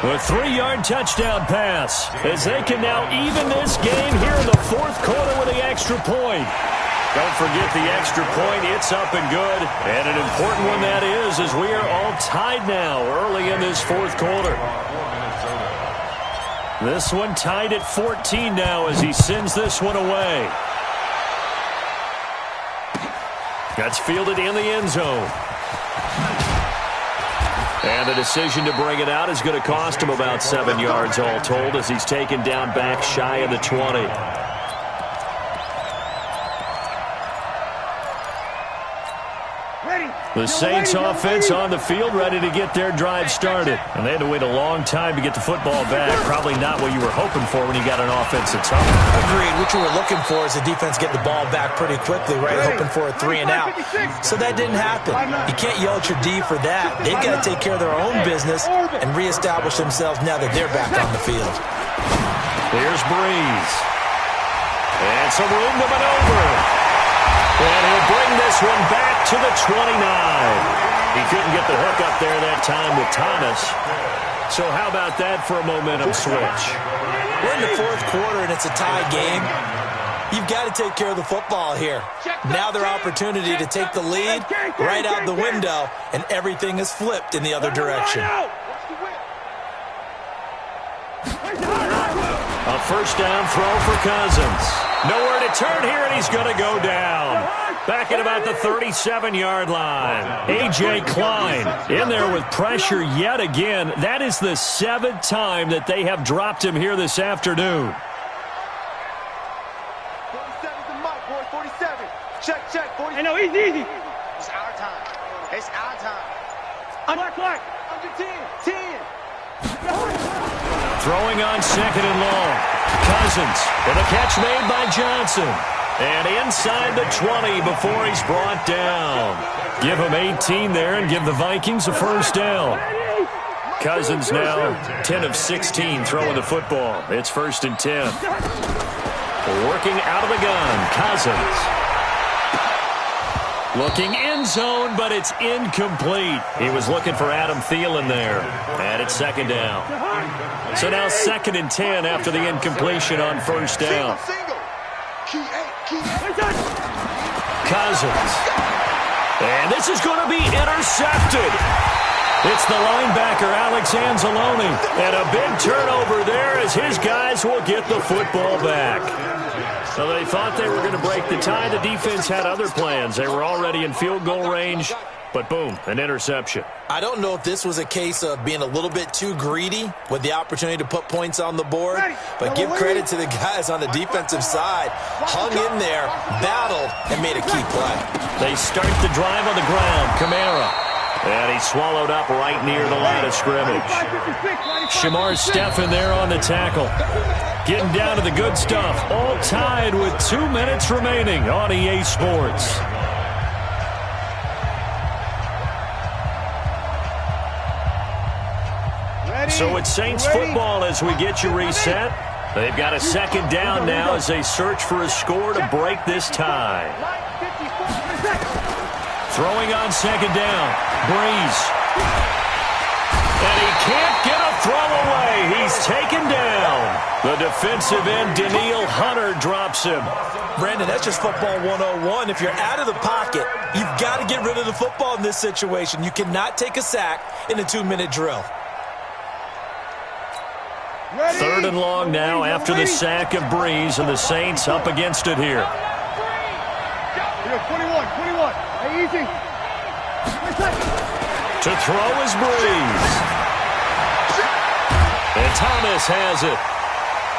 A 3-yard touchdown pass as they can now even this game here in the 4th quarter with the extra point. Don't forget the extra point. It's up and good. And an important one that is, as we are all tied now early in this 4th quarter. This one tied at 14 now as he sends this one away. That's fielded in the end zone. And the decision to bring it out is going to cost him about 7 yards all told as he's taken down back shy of the 20. The Saints offense on the field ready to get their drive started. And they had to wait a long time to get the football back. Probably not what you were hoping for when you got an offense that's up.
Agreed. What you were looking for is the defense get the ball back pretty quickly, right? Hoping for a 3 and out. So that didn't happen. You can't yell at your D for that. They've got to take care of their own business and reestablish themselves now that they're back on the field.
Here's Breeze. And some room to maneuver. And he'll bring this one back to the 29. He couldn't get the hook up there that time with Thomas. So how about that for a momentum switch?
We're in the 4th quarter, and it's a tie game. You've got to take care of the football here. Now their opportunity to take the lead right out the window, and everything is flipped in the other direction.
A 1st down throw for Cousins. Nowhere to turn here, and he's going to go down. Back at about the 37-yard line. A.J. Klein in there with pressure yet again. That is the 7th time that they have dropped him here this afternoon.
47's the mic, boy. 47. Check, check. 47.
Hey, no, easy.
It's our time. It's our time. Under 10.
Throwing on second and long. Cousins with a catch made by Johnson. And inside the 20 before he's brought down. Give him 18 there and give the Vikings a first down. Cousins now 10 of 16 throwing the football. It's 1st and 10. Working out of the gun, Cousins. Looking end zone, but it's incomplete. He was looking for Adam Thielen there. And it's 2nd down. So now 2nd and 10 after the incompletion on 1st down. Cousins. And this is going to be intercepted. It's the linebacker, Alex Anzalone. And a big turnover there as his guys will get the football back. So they thought they were going to break the tie. The defense had other plans. They were already in field goal range. But boom, an interception.
I don't know if this was a case of being a little bit too greedy with the opportunity to put points on the board, but give credit to the guys on the defensive side. Hung in there, battled, and made a key play.
They start the drive on the ground. Kamara. And he swallowed up right near the line of scrimmage. Shamar Stephen there on the tackle. Getting down to the good stuff. All tied with 2 minutes remaining on EA Sports. So it's Saints football as we get you reset. They've got a 2nd down now as they search for a score to break this tie. Throwing on 2nd down. Breeze. And he can't get a throw away. He's taken down. The defensive end, Daniil Hunter, drops him.
Brandon, that's just football 101. If you're out of the pocket, you've got to get rid of the football in this situation. You cannot take a sack in a 2-minute drill.
3rd and long now after the sack of Breeze, and the Saints up against it here.
21. Hey, easy.
To throw is Breeze. And Thomas has it.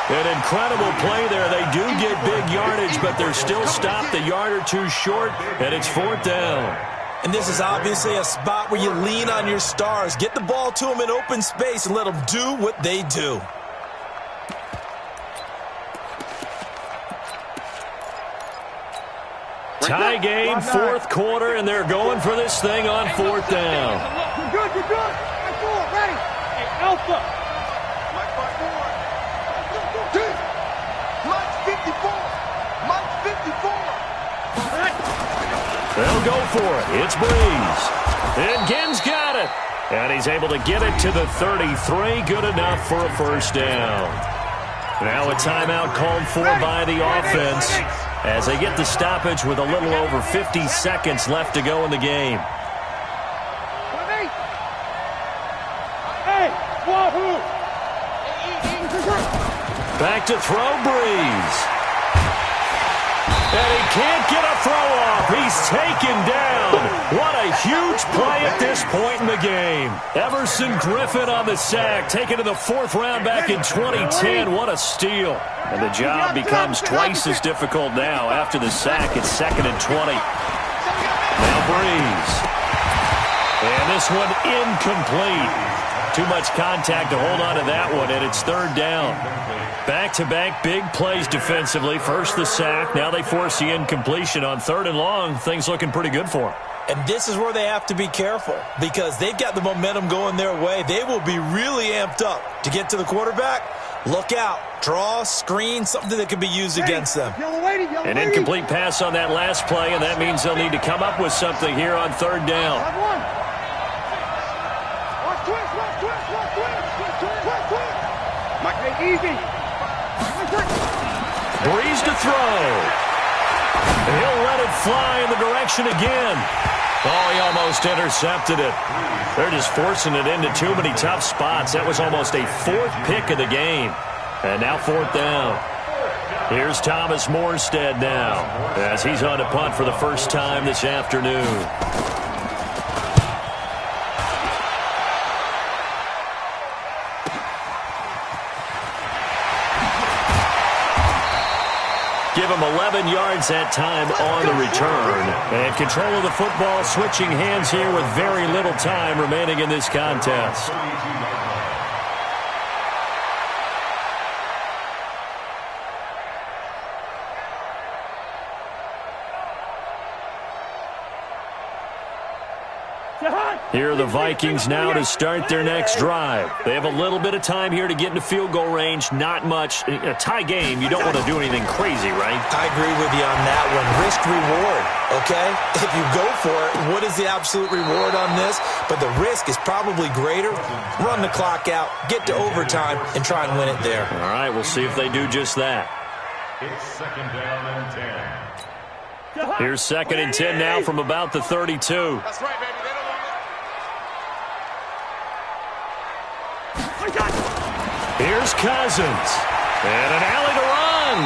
An incredible play there. They do get big yardage, but they're still stopped a yard or two short, and it's 4th down.
And this is obviously a spot where you lean on your stars. Get the ball to them in open space and let them do what they do.
Tie game, 4th quarter, and they're going for this thing on 4th down.
You're good. Ready. Hey, Alpha.
Mike 54.
They'll go for it. It's Breeze. And Ginn's got it. And he's able to get it to the 33. Good enough for a first down. Now a timeout called for by the offense as they get the stoppage with a little over 50 seconds left to go in the game. Back to throw, Breeze. And he can't get a throw off. He's taken down. What a huge play at this point in the game. Everson Griffin on the sack, taken to the 4th round back in 2010. What a steal. And the job becomes twice as difficult now after the sack. It's 2nd and 20. Now Breeze. And this one incomplete. Too much contact to hold on to that one, and it's 3rd down. Back-to-back big plays defensively. First the sack. Now they force the incompletion on 3rd and long. Things looking pretty good for them.
And this is where they have to be careful because they've got the momentum going their way. They will be really amped up to get to the quarterback. Look out. Draw, screen, something that can be used against them.
An incomplete pass on that last play, and that means they'll need to come up with something here on 3rd down.
Easy.
Breeze to throw. He'll let it fly in the direction again. Oh, he almost intercepted it. They're just forcing it into too many tough spots. That was almost a 4th pick of the game. And now 4th down. Here's Thomas Morstead now as he's on to punt for the first time this afternoon. Give him him 11 yards that time on the return. And control of the football, switching hands here with very little time remaining in this contest. Here are the Vikings now to start their next drive. They have a little bit of time here to get into field goal range. Not much. In a tie game, you don't want to do anything crazy, right?
I agree with you on that one. Risk-reward, okay? If you go for it, what is the absolute reward on this? But the risk is probably greater. Run the clock out, get to overtime, and try and win it there.
All right, we'll see if they do just that.
It's second down and 10.
Here's second and 10 now from about the 32.
That's right, baby. They don't want
Here's Cousins. And an alley to run.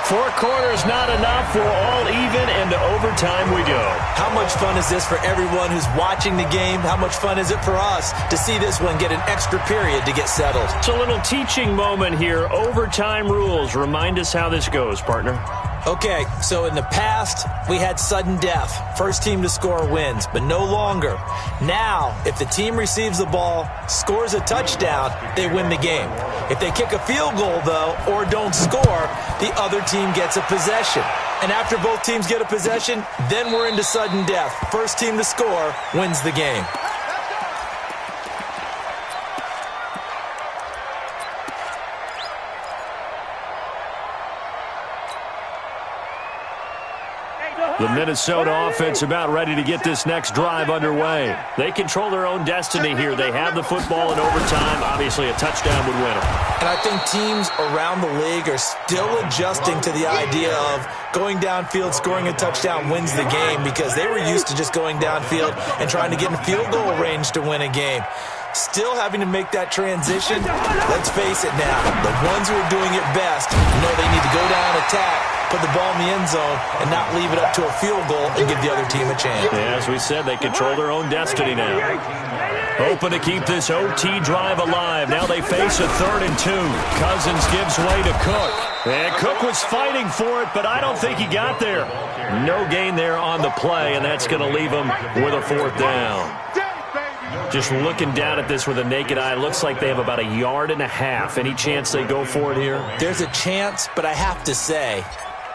4 quarters not enough. We're all even, and to overtime we go.
How much fun is this for everyone who's watching the game? How much fun is it for us to see this one get an extra period to get settled?
It's a little teaching moment here. Overtime rules. Remind us how this goes, partner.
Okay, so in the past, we had sudden death. First team to score wins, but no longer. Now, if the team receives the ball, scores a touchdown, they win the game. If they kick a field goal, though, or don't score, the other team gets a possession. And after both teams get a possession, then we're into sudden death. First team to score wins the game.
The Minnesota offense about ready to get this next drive underway. They control their own destiny here. They have the football in overtime. Obviously, a touchdown would win them.
And I think teams around the league are still adjusting to the idea of going downfield, scoring a touchdown wins the game, because they were used to just going downfield and trying to get in field goal range to win a game. Still having to make that transition. Let's face it now, the ones who are doing it best know they need to go down, attack, put the ball in the end zone, and not leave it up to a field goal and give the other team a chance.
Yeah, as we said, they control their own destiny now. Hoping to keep this OT drive alive. Now they face a 3rd and 2. Cousins gives way to Cook. And Cook was fighting for it, but I don't think he got there. No gain there on the play, and that's going to leave him with a 4th down. Just looking down at this with a naked eye, looks like they have about 1.5 yards. Any chance they go for it here?
There's a chance, but I have to say,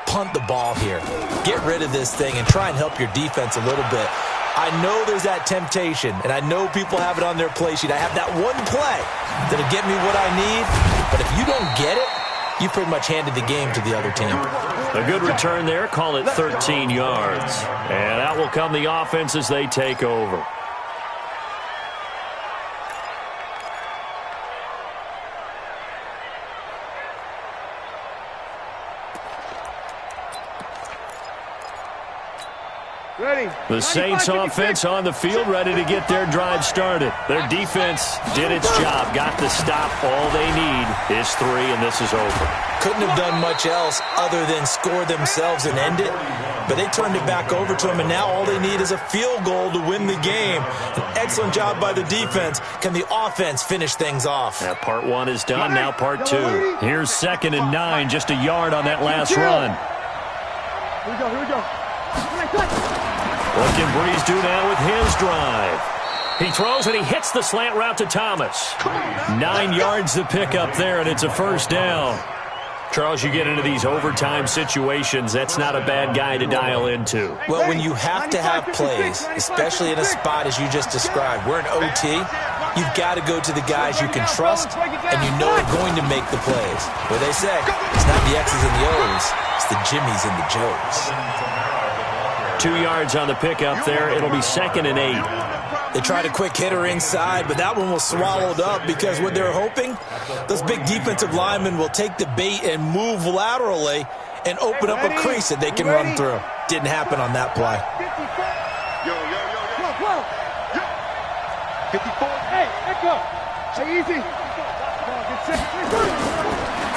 punt the ball here. Get rid of this thing and try and help your defense a little bit. I know there's that temptation, and I know people have it on their play sheet. I have that one play that'll get me what I need, but if you don't get it, you pretty much handed the game to the other team.
A good return there. Call it 13 yards. And out will come the offense as they take over. The Saints offense on the field, ready to get their drive started. Their defense did its job, got the stop. All they need is 3, and this is over.
Couldn't have done much else other than score themselves and end it, but they turned it back over to them, and now all they need is a field goal to win the game. An excellent job by the defense. Can the offense finish things off?
That part 1 is done, now part 2. Here's 2nd and 9, just 1 yard on that last run.
Here we go, here we go.
What can Breeze do now with his drive? He throws and he hits the slant route to Thomas. 9 yards to pick up there, and it's a 1st down. Charles, you get into these overtime situations, that's not a bad guy to dial into.
Well, when you have to have plays, especially in a spot as you just described, we're in OT, you've got to go to the guys you can trust and you know are going to make the plays. What they say, it's not the X's and the O's, it's the Jimmies and the Joes.
2 yards on the pickup there. It'll be 2nd and 8.
They tried a quick hitter inside, but that one was swallowed up because what they're hoping, those big defensive linemen will take the bait and move laterally and open up a crease that they can run through. Didn't happen on that play.
Yo. 54.
Hey, echo. Hey, easy.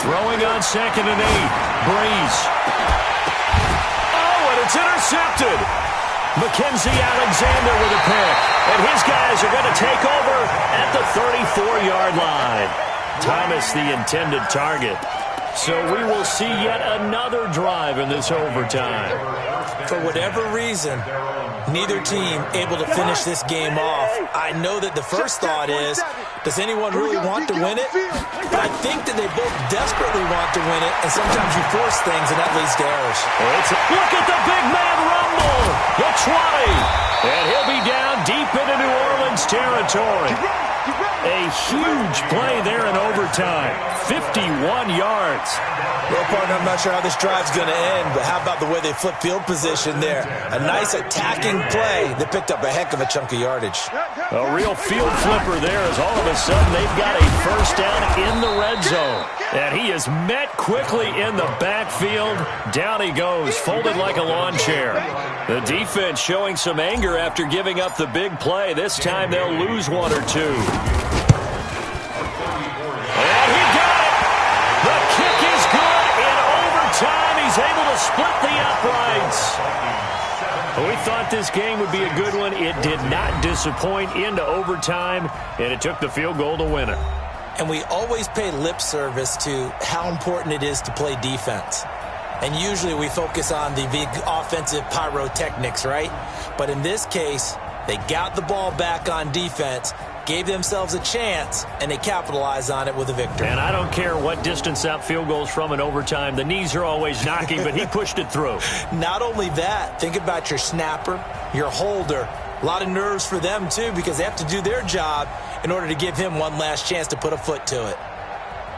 Throwing on 2nd and 8. Breeze. It's intercepted. Mackenzie Alexander with a pick. And his guys are going to take over at the 34-yard line. Thomas, the intended target. So we will see yet another drive in this overtime.
For whatever reason, neither team able to finish this game off. I know that the first thought is, does anyone really want to win it? But I think that they both desperately want to win it, and sometimes you force things, and that leads to errors.
Look at the big man rumble. The 20. And he'll be down deep into New Orleans territory. A huge play there in overtime. 51 yards.
Well, partner, I'm not sure how this drive's going to end, but how about the way they flip field position there? A nice attacking play that picked up a heck of a chunk of yardage.
A real field flipper there as all of a sudden they've got a first down in the red zone. And he is met quickly in the backfield. Down he goes, folded like a lawn chair. The defense showing some anger after giving up the big play. This time they'll lose one or two. And he got it! The kick is good in overtime. He's able to split the uprights. We thought this game would be a good one. It did not disappoint into overtime, and it took the field goal to win it.
And we always pay lip service to how important it is to play defense. And usually we focus on the big offensive pyrotechnics, right? But in this case, they got the ball back on defense, gave themselves a chance, and they capitalized on it with a victory.
And I don't care what distance that field goes from in overtime. The knees are always knocking, but he pushed it through.
Not only that, think about your snapper, your holder. A lot of nerves for them, too, because they have to do their job in order to give him one last chance to put a foot to it.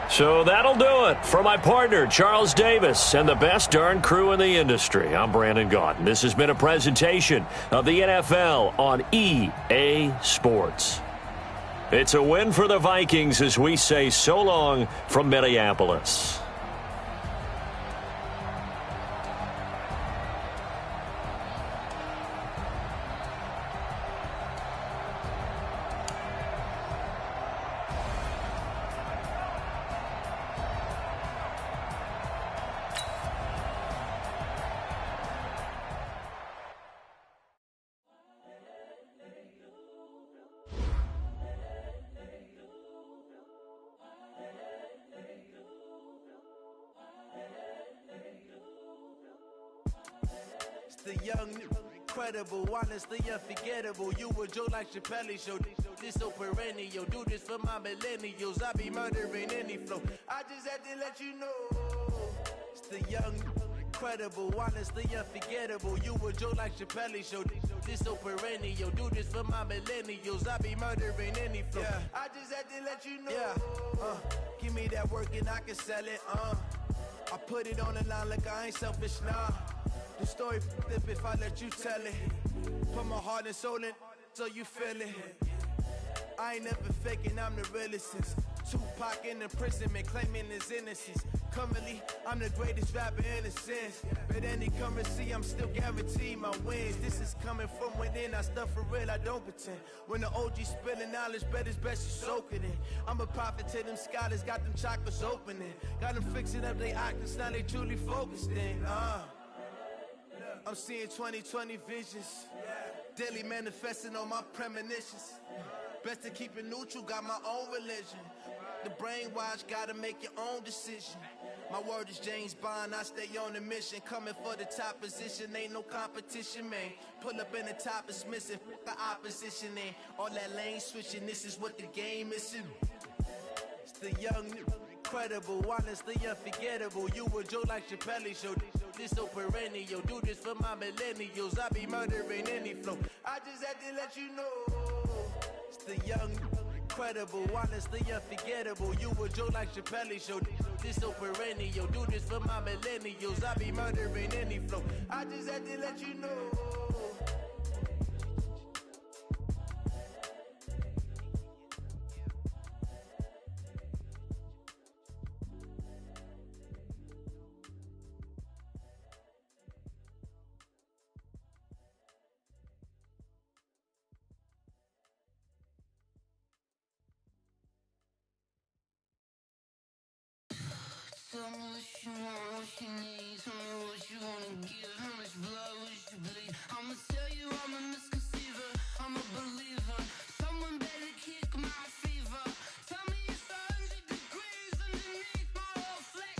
So that'll do it for my partner, Charles Davis, and the best darn crew in the industry. I'm Brandon Gaudin. This has been a presentation of the NFL on EA Sports. It's a win for the Vikings as we say so long from Minneapolis.
The young, incredible, honestly unforgettable. You a Joe like Chappelle show. This so perennial. Do this for my millennials. I be murdering any flow. I just had to let you know. It's the young, incredible, honestly unforgettable. You a Joe like Chappelle show. This so perennial. Do this for my millennials. I be murdering any flow. Yeah. I just had to let you know. Yeah. Give me that work and I can sell it. I put it on the line like I ain't selfish, nah. The story flip if I let you tell it. Put my heart and soul in so you feel it. I ain't never faking, I'm the realest since Tupac in imprisonment, claiming his innocence. Currently, I'm the greatest rapper in a sense. But any currency, I'm still guaranteed my wins. This is coming from within, I stuff for real, I don't pretend. When the OG spilling knowledge, bet it's best you soak it in. I'm a prophet to them scholars, got them chakras opening. Got them fixing up they octaves, now they truly focused in. I'm seeing 2020 visions. Daily manifesting on my premonitions. Best to keep it neutral, got my own religion. The brainwash, gotta make your own decision. My word is James Bond, I stay on a mission. Coming for the top position, ain't no competition, man. Pull up in the top is missing, the opposition in. All that lane switching, this is what the game is. It's the young, incredible, honestly unforgettable. You a Joe like Chappelle show. This so perennial. Do this for my millennials. I be murdering any flow. I just had to let you know. It's the young, incredible, honestly unforgettable. You a Joe like Chappelle show. This so perennial. Do this for my millennials. I be murdering any flow. I just had to let you know.
Tell me what you want, what you need. Tell me what you wanna give. How much blood would you bleed? I'ma tell you I'm a misconceiver. I'm a believer. Someone better kick my fever. Tell me it's 100 degrees underneath my whole flesh.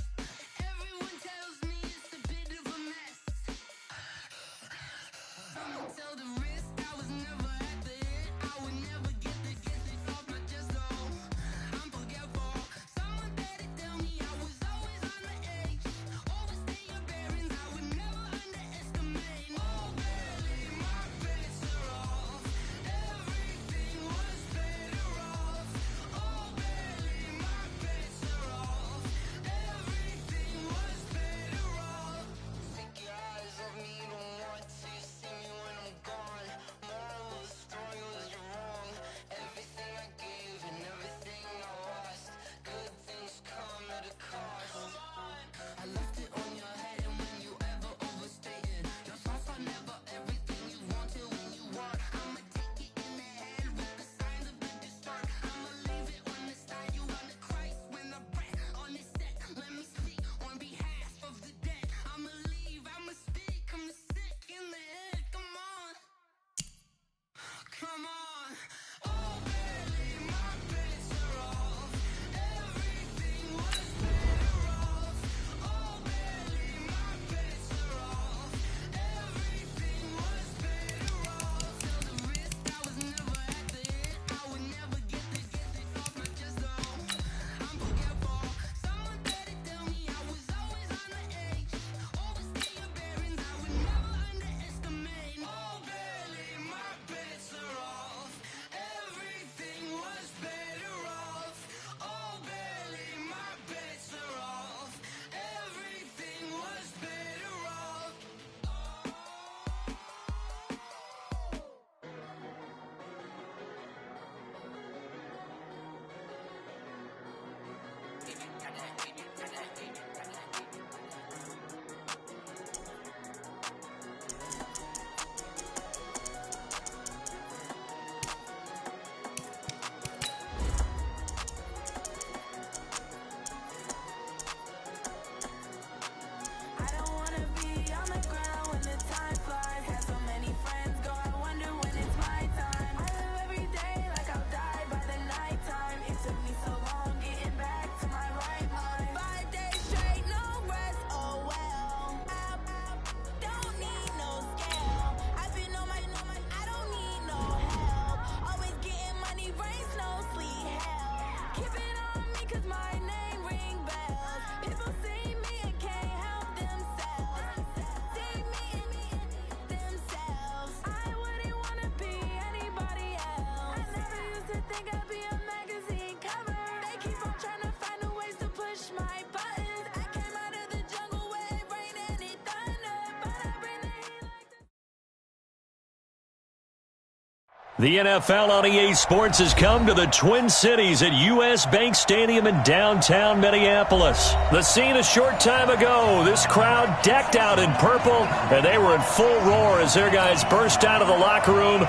The NFL on EA Sports has come to the Twin Cities at U.S. Bank Stadium in downtown Minneapolis. The scene a short time ago, this crowd decked out in purple, and they were in full roar as their guys burst out of the locker room.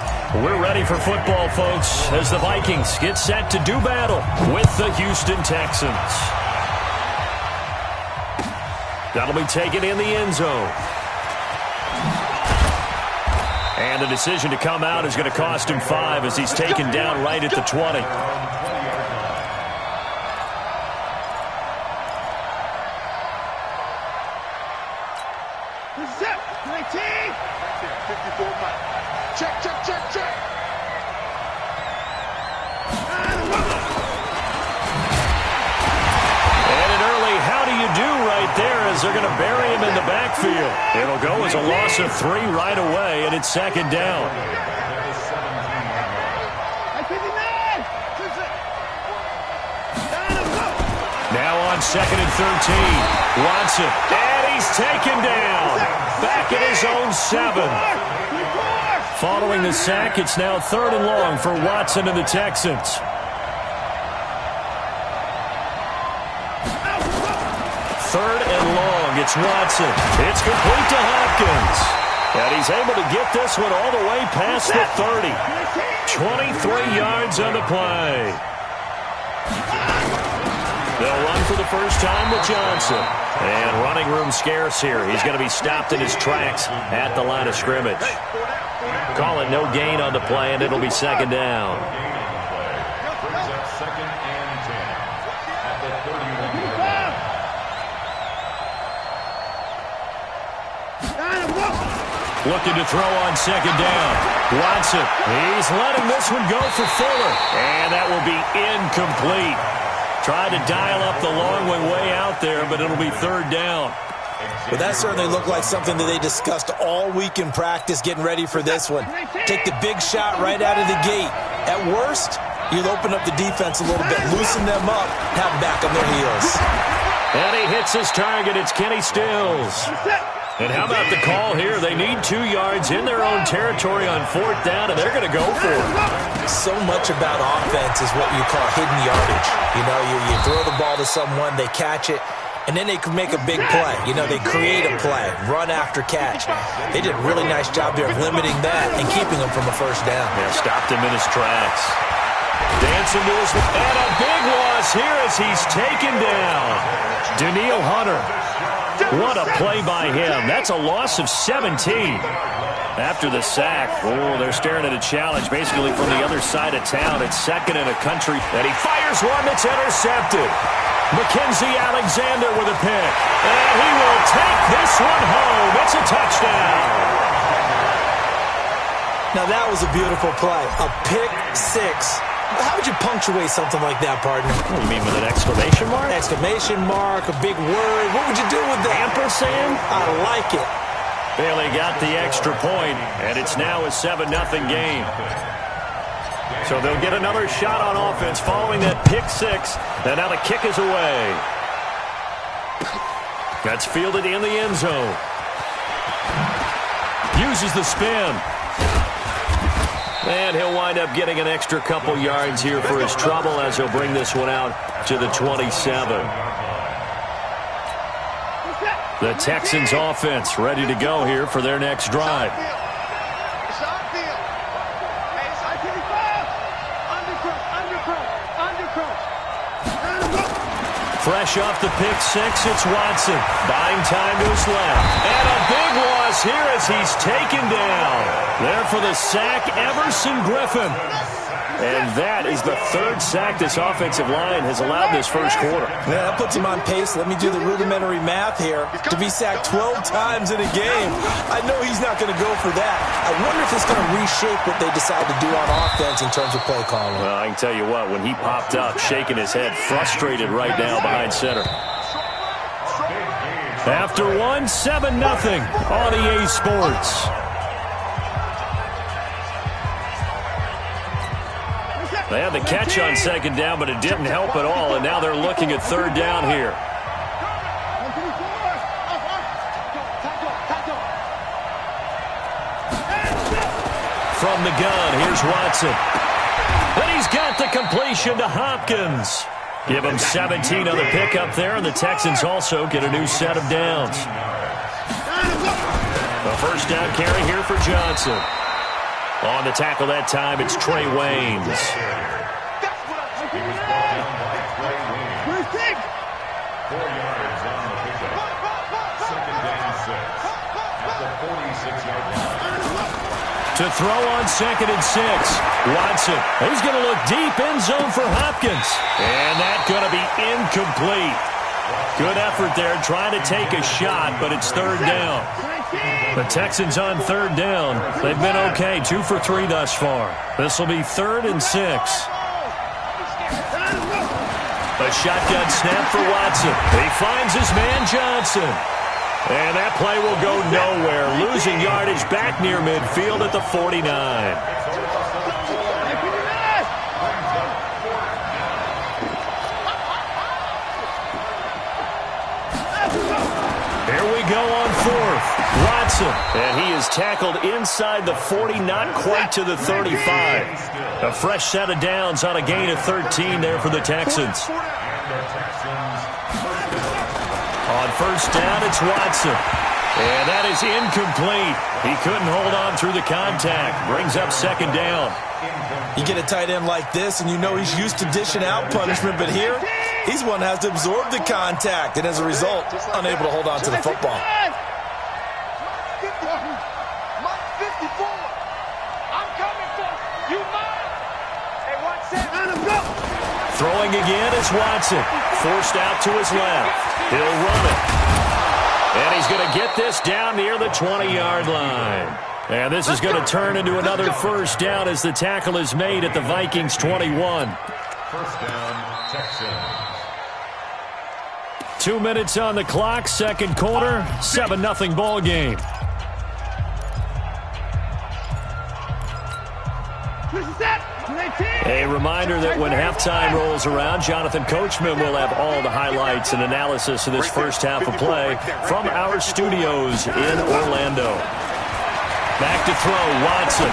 We're ready for football, folks, as the Vikings get set to do battle with the Houston Texans. That'll be taken in the end zone. And the decision to come out is going to cost him 5 as he's taken down right at the 20.
This is it. 19. 54 Mike. Check, check, check, check.
And an early how do you do right there as they're going to bury him in the backfield. It'll go as a loss of 3 right away, and it's second down. Now on second and 13. Watson, and he's taken down. Back at his own 7. Following the sack, it's now 3rd and long for Watson and the Texans. 3rd and long, it's Watson. It's complete to Hopkins. And he's able to get this one all the way past the 30. 23 yards on the play. They'll run for the first time with Johnson. And running room scarce here. He's going to be stopped in his tracks at the line of scrimmage. Call it no gain on the play, and it'll be second down. Looking to throw on second down. Watson, he's letting this one go for Fuller. And that will be incomplete. Tried to dial up the long one way out there, but it'll be 3rd down.
But that certainly looked like something that they discussed all week in practice, getting ready for this one. Take the big shot right out of the gate. At worst, you'll open up the defense a little bit, loosen them up, have them back on their heels.
And he hits his target. It's Kenny Stills. And how about the call here? They need 2 yards in their own territory on 4th down, and they're going to go for it.
So much about offense is what you call hidden yardage. You know, you throw the ball to someone, they catch it, and then they can make a big play. You know, they create a play, run after catch. They did a really nice job there of limiting that and keeping them from a first down.
Yeah, stopped him in his tracks. Dancing to his... And a big loss here as he's taken down. Daniil Hunter. What a play by him. That's a loss of 17. After the sack, oh, they're staring at a challenge basically from the other side of town. It's second in a country, and he fires one that's intercepted. Mackenzie Alexander with a pick, and he will take this one home. It's a touchdown.
Now that was a beautiful play, a pick 6. How would you punctuate something like that, partner?
What do you mean, with an exclamation mark?
Exclamation mark, a big word. What would you do with that?
Ampersand?
I like it.
Bailey got the extra point, and it's now a 7-0 game. So they'll get another shot on offense following that pick 6, and now the kick is away. That's fielded in the end zone. Uses the spin. And he'll wind up getting an extra couple yards here for his trouble as he'll bring this one out to the 27. The Texans offense ready to go here for their next drive. Fresh off the pick 6, it's Watson. Buying time to his left. And a big loss here as he's taken down. There for the sack, Everson Griffin. And that is the 3rd sack this offensive line has allowed this first quarter.
Yeah, that puts him on pace. Let me do the rudimentary math here. To be sacked 12 times in a game, I know he's not going to go for that. I wonder if it's going to reshape what they decide to do on offense in terms of play calling.
Well, I can tell you what, when he popped up, shaking his head, frustrated right now behind center. After one, 7-0 on EA Sports. They had the catch on second down, but it didn't help at all, and now they're looking at 3rd down here. from the gun. Here's Watson. And he's got the completion to Hopkins. Give him 17 on the pickup there, and the Texans also get a new set of downs. The first down carry here for Johnson. On the tackle that time, it's Trey Waynes.
4 yards on the pickup. Second down 6 at the 46-yard line.
To throw on 2nd and 6. Watson. He's going to look deep end zone for Hopkins. And that's going to be incomplete. Good effort there trying to take a shot, but it's 3rd down. The Texans on 3rd down. They've been okay, 2 for 3 thus far. This will be 3rd and 6. A shotgun snap for Watson. He finds his man Johnson. And that play will go nowhere. Losing yardage back near midfield at the 49. Here we go on 4th. Watson. And he is tackled inside the 40, not quite to the 35. A fresh set of downs on a gain of 13 there for the Texans. On 1st down, it's Watson. And that is incomplete. He couldn't hold on through the contact. Brings up 2nd down.
You get a tight end like this, and you know he's used to dishing out punishment, but here, he's one that has to absorb the contact, and as a result, unable to hold on to the football.
Throwing again is Watson. Forced out to his left. He'll run it. And he's going to get this down near the 20-yard line. And this is going to turn into another 1st down as the tackle is made at the Vikings 21.
1st down, Texans.
2 minutes on the clock, 2nd quarter, 7-0 ball game. A reminder that when halftime rolls around, Jonathan Coachman will have all the highlights and analysis of this first half of play from our studios in Orlando. Back to throw, Watson.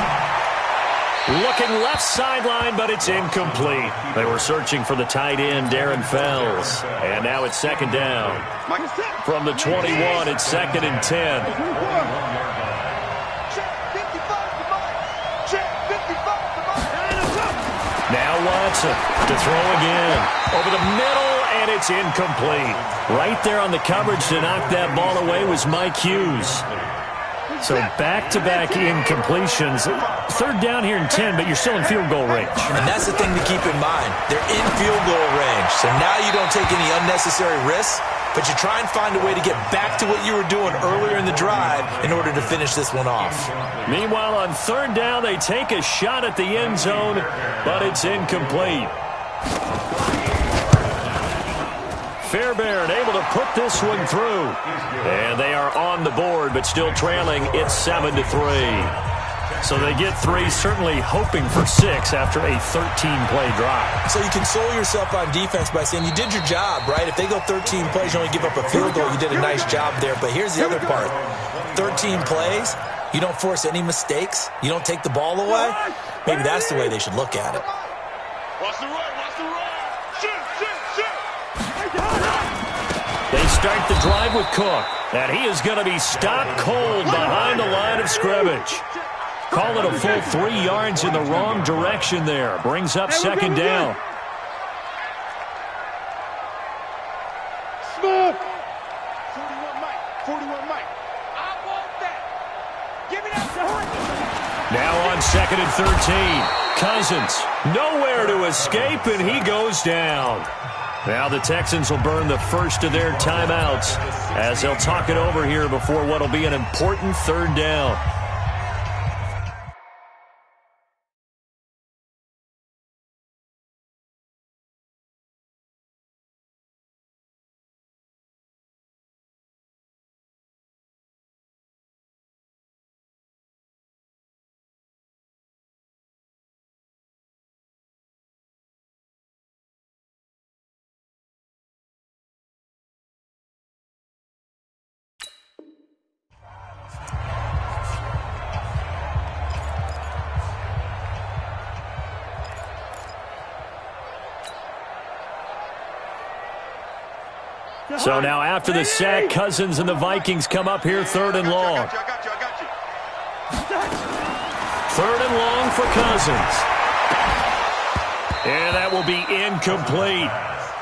Looking left sideline, but it's incomplete. They were searching for the tight end, Darren Fells. And now it's 2nd down. From the 21, it's 2nd and 10. Now Watson to throw again. Over the middle, and it's incomplete. Right there on the coverage to knock that ball away was Mike Hughes. So back-to-back incompletions. 3rd down here in 10, but you're still in field goal range.
And that's the thing to keep in mind. They're in field goal range. So now you don't take any unnecessary risks, but you try and find a way to get back to what you were doing earlier in the drive in order to finish this one off.
Meanwhile, on 3rd down, they take a shot at the end zone, but it's incomplete. Fairbairn able to put this one through. And they are on the board, but still trailing. It's 7-3. So they get 3, certainly hoping for 6 after a 13-play drive.
So you console yourself on defense by saying you did your job, right? If they go 13 plays, you only give up a field goal, you did a nice job there. But here's the other part. 13 plays, you don't force any mistakes, you don't take the ball away. Maybe that's the way they should look at it.
Watch the run, watch the run. Shoot, shoot, shoot.
They start the drive with Cook, and he is going to be stopped cold behind the line of scrimmage. Call it a full 3 yards in the wrong direction there. Brings up 2nd down.
Smooth. 41 Mike. 41 Mike. I want that. Give me that.
Now on 2nd and 13. Cousins nowhere to escape, and he goes down. Now the Texans will burn the first of their timeouts as they'll talk it over here before what will be an important 3rd down. So now after the sack, Cousins and the Vikings come up here 3rd and long.
I got you.
3rd and long for Cousins. And that will be incomplete.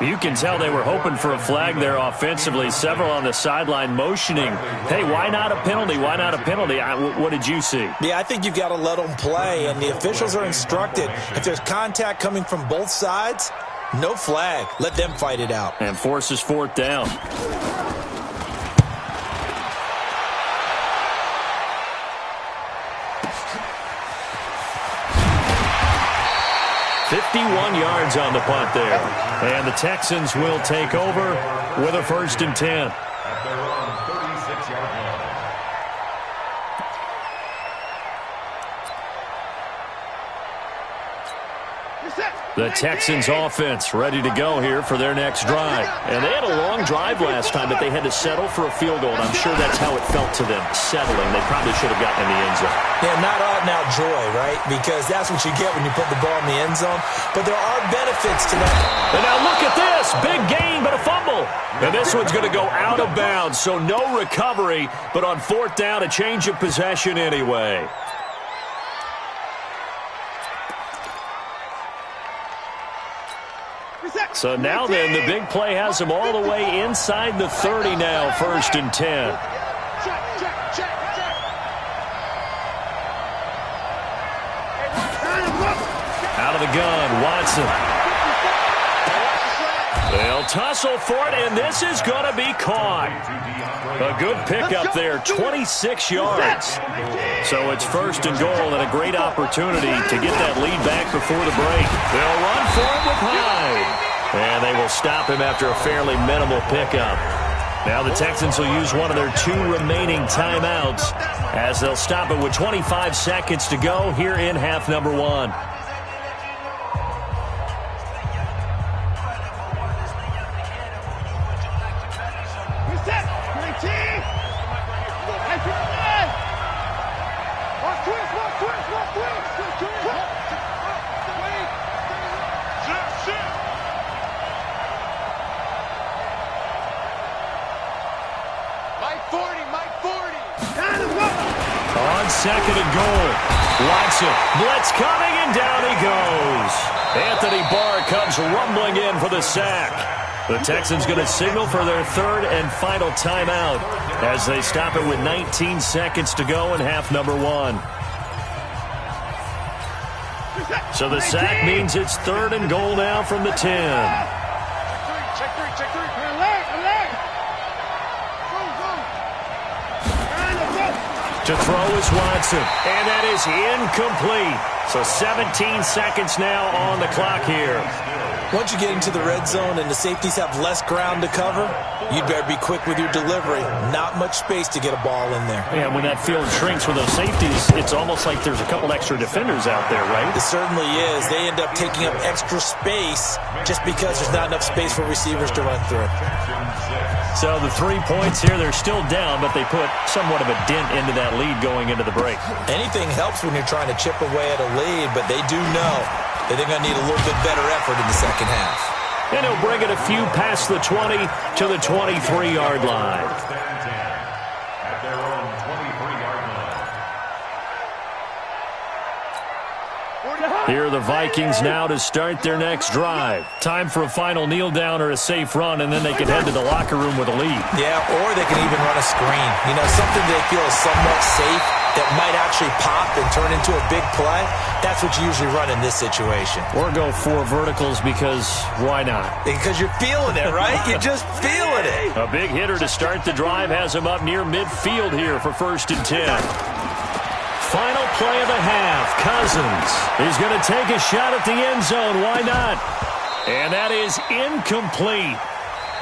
You can tell they were hoping for a flag there offensively. Several on the sideline motioning, hey, why not a penalty? Why not a penalty? What did you see?
Yeah, I think you've got to let them play, and the officials are instructed. If there's contact coming from both sides, no flag. Let them fight it out.
And forces 4th down. .51 yards on the punt there. And the Texans will take over with a 1st and 10.
At their own 36-yard line.
The Texans offense ready to go here for their next drive. And they had a long drive last time, but they had to settle for a field goal. And I'm sure that's how it felt to them, settling. They probably should have gotten in the end zone.
Yeah, not out-and-out joy, right? Because that's what you get when you put the ball in the end zone. But there are benefits to that.
And now look at this. Big gain, but a fumble. And this one's going to go out of bounds, so no recovery. But on 4th down, a change of possession anyway. So now then, the big play has them all the way inside the 30 now, 1st and 10. Out of the gun, Watson. They'll tussle for it, and this is going to be caught. A good pickup there, 26 yards. So it's 1st and goal, and a great opportunity to get that lead back before the break. They'll run for it with Hyde. And they will stop him after a fairly minimal pickup. Now the Texans will use one of their 2 remaining timeouts as they'll stop it with 25 seconds to go here in half number 1. On 2nd and goal, Watson, blitz coming, and down he goes. Anthony Barr comes rumbling in for the sack. The Texans going to signal for their 3rd and final timeout as they stop it with 19 seconds to go in half number 1. So the sack means it's 3rd and goal now from the 10.
Check three.
To throw is Watson, and that is incomplete. So 17 seconds now on the clock here.
Once you get into the red zone and the safeties have less ground to cover, you'd better be quick with your delivery. Not much space to get a ball in there.
Yeah, when that field shrinks with those safeties, it's almost like there's a couple extra defenders out there, right?
It certainly is. They end up taking up extra space just because there's not enough space for receivers to run through.
So the 3 points here, they're still down, but they put somewhat of a dent into that lead going into the break.
Anything helps when you're trying to chip away at a lead, but they do know that they're going to need a little bit better effort in the second half.
And he'll bring it a few past the 20 to the 23-yard line.
At their own 23-yard line.
Here are the Vikings now to start their next drive. Time for a final kneel down or a safe run, and then they can head to the locker room with a lead.
Yeah, or they can even run a screen. You know, something they feel is somewhat safe that might actually pop and turn into a big play. That's what you usually run in this situation.
Or go 4 verticals because why not?
Because you're feeling it, right? You're just feeling it.
A big hitter to start the drive has him up near midfield here for 1st and 10. Final play of the half. Cousins is going to take a shot at the end zone. Why not? And that is incomplete.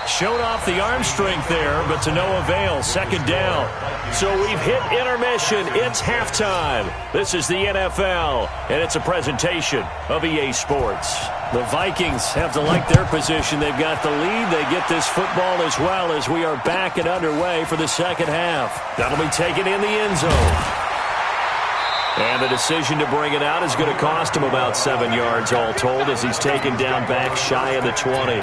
Showed off the arm strength there, but to no avail. 2nd down. So we've hit intermission. It's halftime. This is the NFL, and it's a presentation of EA Sports. The Vikings have to like their position. They've got the lead. They get this football as well as we are back and underway for the second half. That'll be taken in the end zone. And the decision to bring it out is going to cost him about 7 yards all told as he's taken down back shy of the 20.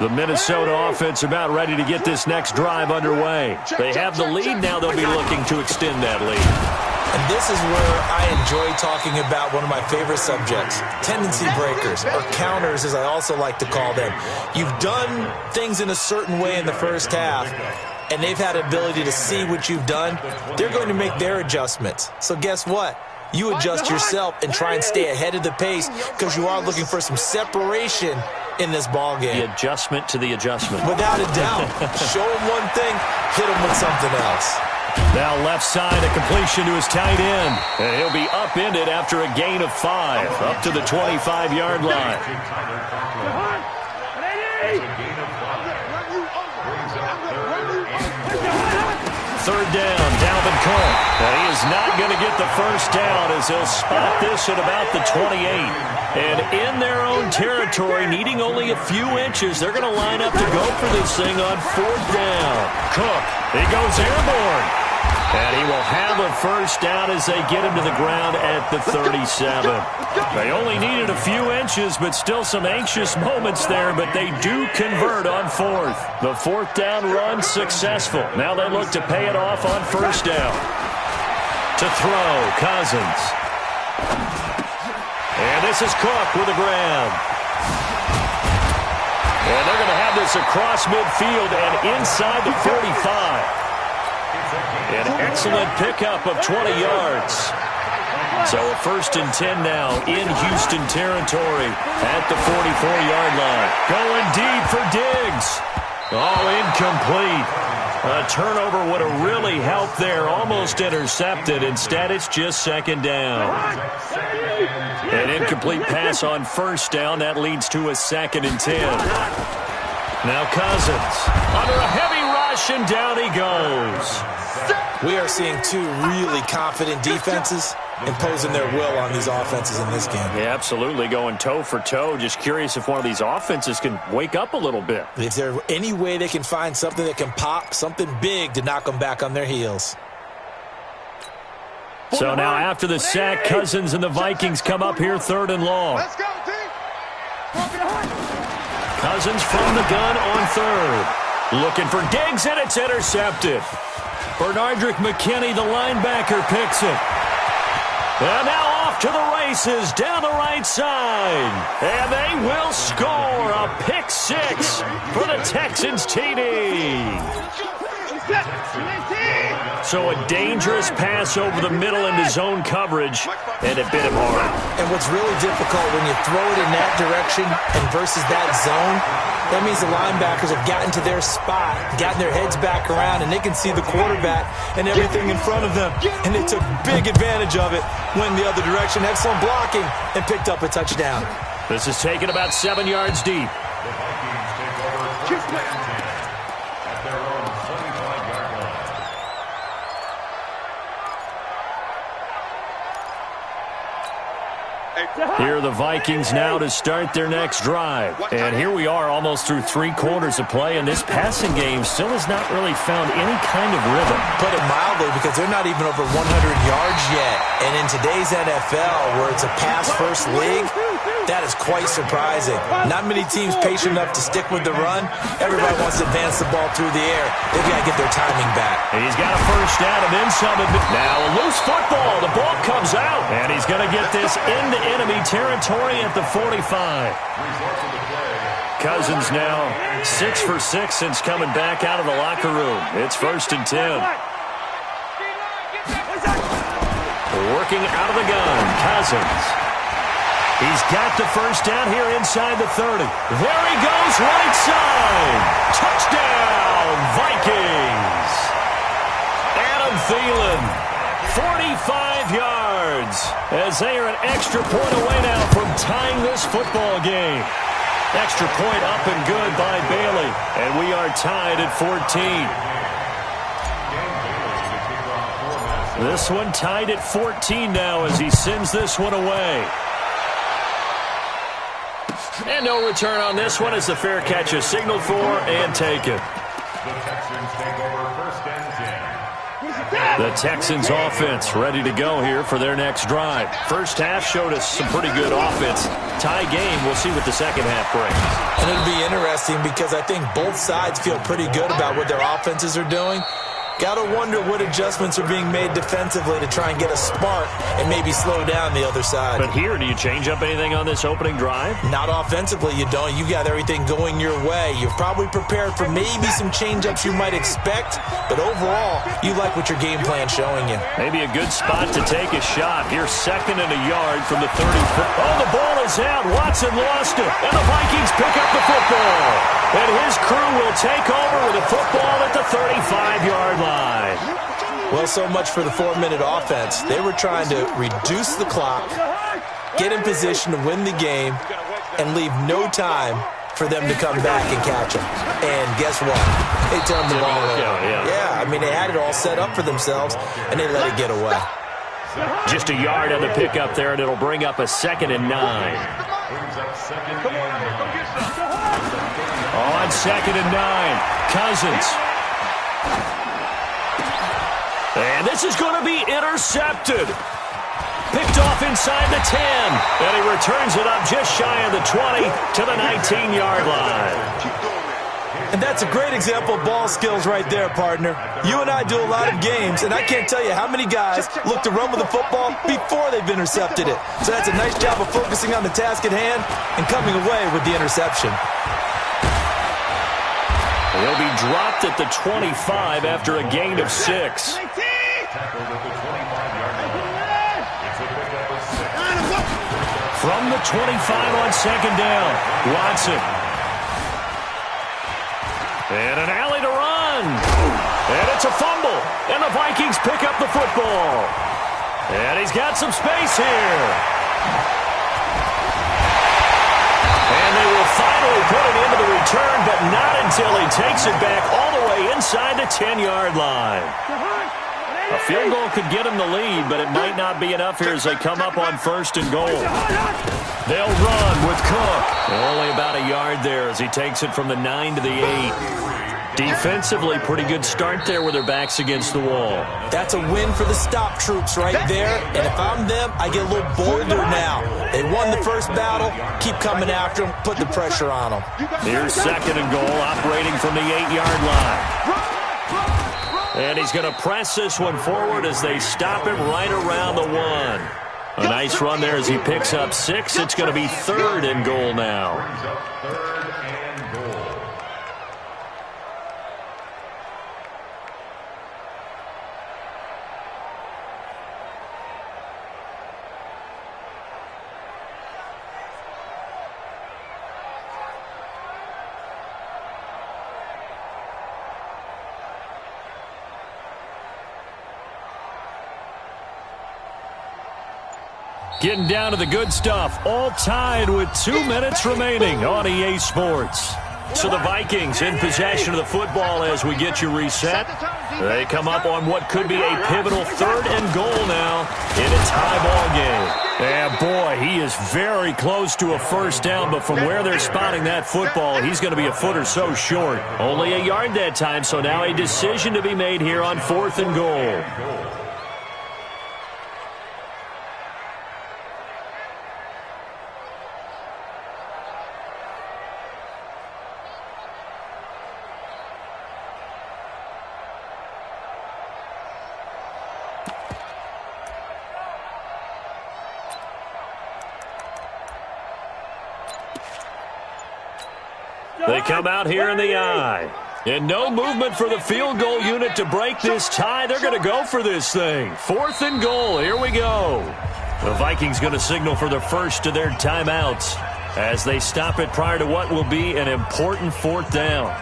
The Minnesota offense about ready to get this next drive underway. They have the lead. Now they'll be looking to extend that lead.
And this is where I enjoy talking about one of my favorite subjects, tendency breakers, or counters as I also like to call them. You've done things in a certain way in the first half, and they've had ability to see what you've done. They're going to make their adjustments. So guess what? You adjust yourself and try and stay ahead of the pace because you are looking for some separation in this ball game.
The adjustment to the adjustment.
Without a doubt. Show him one thing, hit him with something else.
Now left side, a completion to his tight end. And he'll be upended after a gain of 5, up to the 25-yard line. Third down, Dalvin Cook. Now he is not going to get the first down as he'll spot this at about the 28. And in their own territory, needing only a few inches, they're going to line up to go for this thing on 4th down. Cook, he goes airborne. And he will have a first down as they get him to the ground at the 37. They only needed a few inches, but still some anxious moments there, but they do convert on 4th. The 4th down run successful. Now they look to pay it off on 1st down. To throw, Cousins. And this is Cook with a grab. And they're going to have this across midfield and inside the 45. An excellent pickup of 20 yards. So a 1st and 10 now in Houston territory at the 44-yard line. Going deep for Diggs. Oh, incomplete. A turnover would have really helped there. Almost intercepted. Instead, it's just 2nd down. An incomplete pass on 1st down. That leads to a 2nd and 10. Now Cousins under a heavy rush, and down he goes.
We are seeing two really confident defenses imposing their will on these offenses in this game.
Yeah, absolutely, going toe for toe. Just curious if one of these offenses can wake up a little bit.
Is there any way they can find something that can pop, something big to knock them back on their heels?
So now after the sack, Cousins and the Vikings come up here 3rd and long.
Let's go, team.
Cousins from the gun on 3rd. Looking for Diggs, and it's intercepted. Bernardrick McKinney, the linebacker, picks it. And now off to the races down the right side. And they will score a pick 6 for the Texans TD. So a dangerous pass over the middle into zone coverage, and it bit him hard.
And what's really difficult when you throw it in that direction and versus that zone, that means the linebackers have gotten to their spot, gotten their heads back around, and they can see the quarterback and everything in front of them. And they took big advantage of it, went the other direction, excellent blocking, and picked up a touchdown.
This is taken about 7 yards deep.
The Vikings take over 1st and 10 at their own 25-yard line.
Here are the Vikings now to start their next drive. And here we are almost through 3 quarters of play, and this passing game still has not really found any kind of rhythm.
Put it mildly, because they're not even over 100 yards yet. And in today's NFL, where it's a pass-first league, that is quite surprising. Not many teams patient enough to stick with the run. Everybody wants to advance the ball through the air. They've got to get their timing back.
He's got a first down and then some. Now a loose football. The ball comes out. And he's going to get this into enemy territory at the 45. Cousins now 6 for 6 since coming back out of the locker room. It's 1st and 10. Working out of the gun, Cousins. He's got the first down here inside the 30. There he goes, right side. Touchdown, Vikings. Adam Thielen, 45 yards, as they are an extra point away now from tying this football game. Extra point up and good by Bailey, and we are tied at 14. This one tied at 14 now as he sends this one away. And no return on this one as the fair catch is signaled for and taken.
The Texans take over 1st and 10
The Texans offense ready to go here for their next drive. First half showed us some pretty good offense. Tie game, we'll see what the second half brings.
And it'll be interesting because I think both sides feel pretty good about what their offenses are doing. Got to wonder what adjustments are being made defensively to try and get a spark and maybe slow down the other side.
But here, do you change up anything on this opening drive?
Not offensively, you don't. You got everything going your way. You've probably prepared for maybe some change-ups you might expect, but overall, you like what your game plan's showing you.
Maybe a good spot to take a shot. Here's 2nd and a yard from the 30. Oh, the ball is out. Watson lost it, and the Vikings pick up the football. And his crew will take over with a football at the 35-yard line.
Well, so much for the 4-minute offense. They were trying to reduce the clock, get in position to win the game, and leave no time for them to come back and catch them. And guess what? They turned the ball over. Yeah, I mean, they had it all set up for themselves, and they let it get away.
Just a yard on the pickup there, and it'll bring up a 2nd and 9. On 2nd and 9, Cousins. And this is going to be intercepted. Picked off inside the 10. And he returns it up just shy of the 20 to the 19-yard line.
And that's a great example of ball skills right there, partner. You and I do a lot of games, and I can't tell you how many guys look to run with the football before they've intercepted it. So that's a nice job of focusing on the task at hand and coming away with the interception.
He'll be dropped at the 25 after a gain of 6. From the 25 on 2nd down, Watson. And an alley to run. And it's a fumble. And the Vikings pick up the football. And he's got some space here. And they will finally put it into the return, but not until he takes it back all the way inside the 10-yard line. A field goal could get him the lead, but it might not be enough here as they come up on 1st and goal. They'll run with Cook. Only about a yard there as he takes it from the 9 to the 8. Defensively, pretty good start there with their backs against the wall.
That's a win for the stop troops right there. And if I'm them, I get a little bolder now. They won the first battle. Keep coming after them. Put the pressure on them.
Here's 2nd and goal, operating from the 8-yard line. And he's going to press this one forward as they stop him right around the 1. A nice run there as he picks up 6. It's going to be 3rd and goal now. Getting down to the good stuff, all tied with 2 minutes remaining on EA Sports. So the Vikings in possession of the football as we get you reset. They come up on what could be a pivotal 3rd and goal now in a tie ball game. And boy, he is very close to a first down, but from where they're spotting that football, he's going to be a foot or so short. Only a yard that time, so now a decision to be made here on 4th and goal. They come out here in the eye. And no movement for the field goal unit to break this tie. They're going to go for this thing. 4th and goal. Here we go. The Vikings going to signal for the first of their timeouts as they stop it prior to what will be an important 4th down.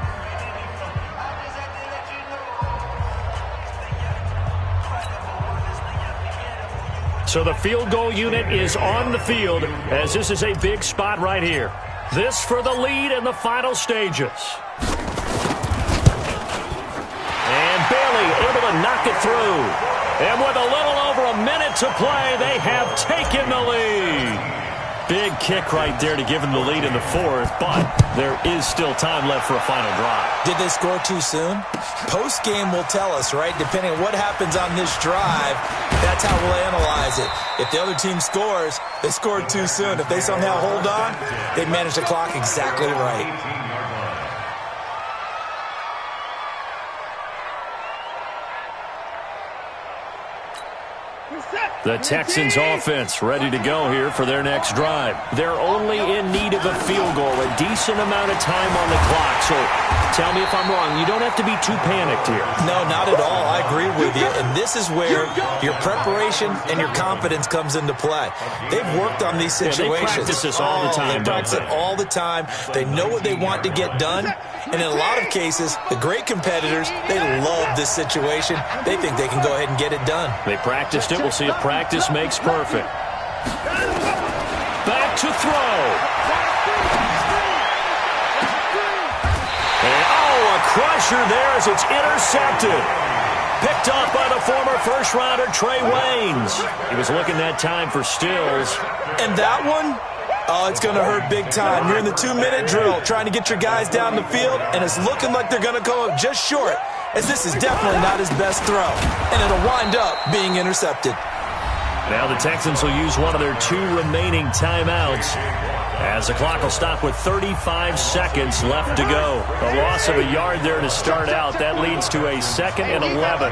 So the field goal unit is on the field as this is a big spot right here. This for the lead in the final stages. And Bailey able to knock it through. And with a little over a minute to play, they have taken the lead. Big kick right there to give them the lead in the fourth, but there is still time left for a final drive.
Did they score too soon? Post-game will tell us, right? Depending on what happens on this drive, that's how we'll analyze it. If the other team scores, they scored too soon. If they somehow hold on, they managed the clock exactly right.
The Texans offense ready to go here for their next drive. They're only in need of a field goal, a decent amount of time on the clock. So tell me if I'm wrong. You don't have to be too panicked here.
No, not at all. I agree with you. And this is where your preparation and your confidence comes into play. They've worked on these situations.
Yeah, they practice this all the time.
They practice it all the time. They know what they want to get done. And in a lot of cases, the great competitors, they love this situation. They think they can go ahead and get it done.
They practiced it. We'll see if practice makes perfect. Back to throw. And, a crusher there as it's intercepted. Picked off by the former first-rounder Trey Waynes. He was looking that time for Stills.
And that one? Oh, it's going to hurt big time. You're in the 2-minute drill trying to get your guys down the field, and it's looking like they're going to go up just short, as this is definitely not his best throw, and it'll wind up being intercepted.
Now the Texans will use one of their 2 remaining timeouts as the clock will stop with 35 seconds left to go. A loss of a yard there to start out. That leads to a 2nd and 11.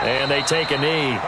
And they take a knee.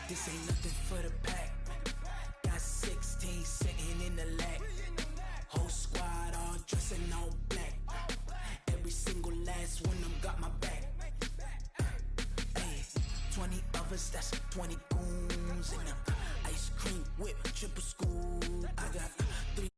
This ain't nothing for the pack. Got 16 sitting in the lag. Whole squad all dressing all black. Every single last one of them got my back. Hey, 20 of us, that's 20 goons in them. Ice cream whip, triple scoop. I got 3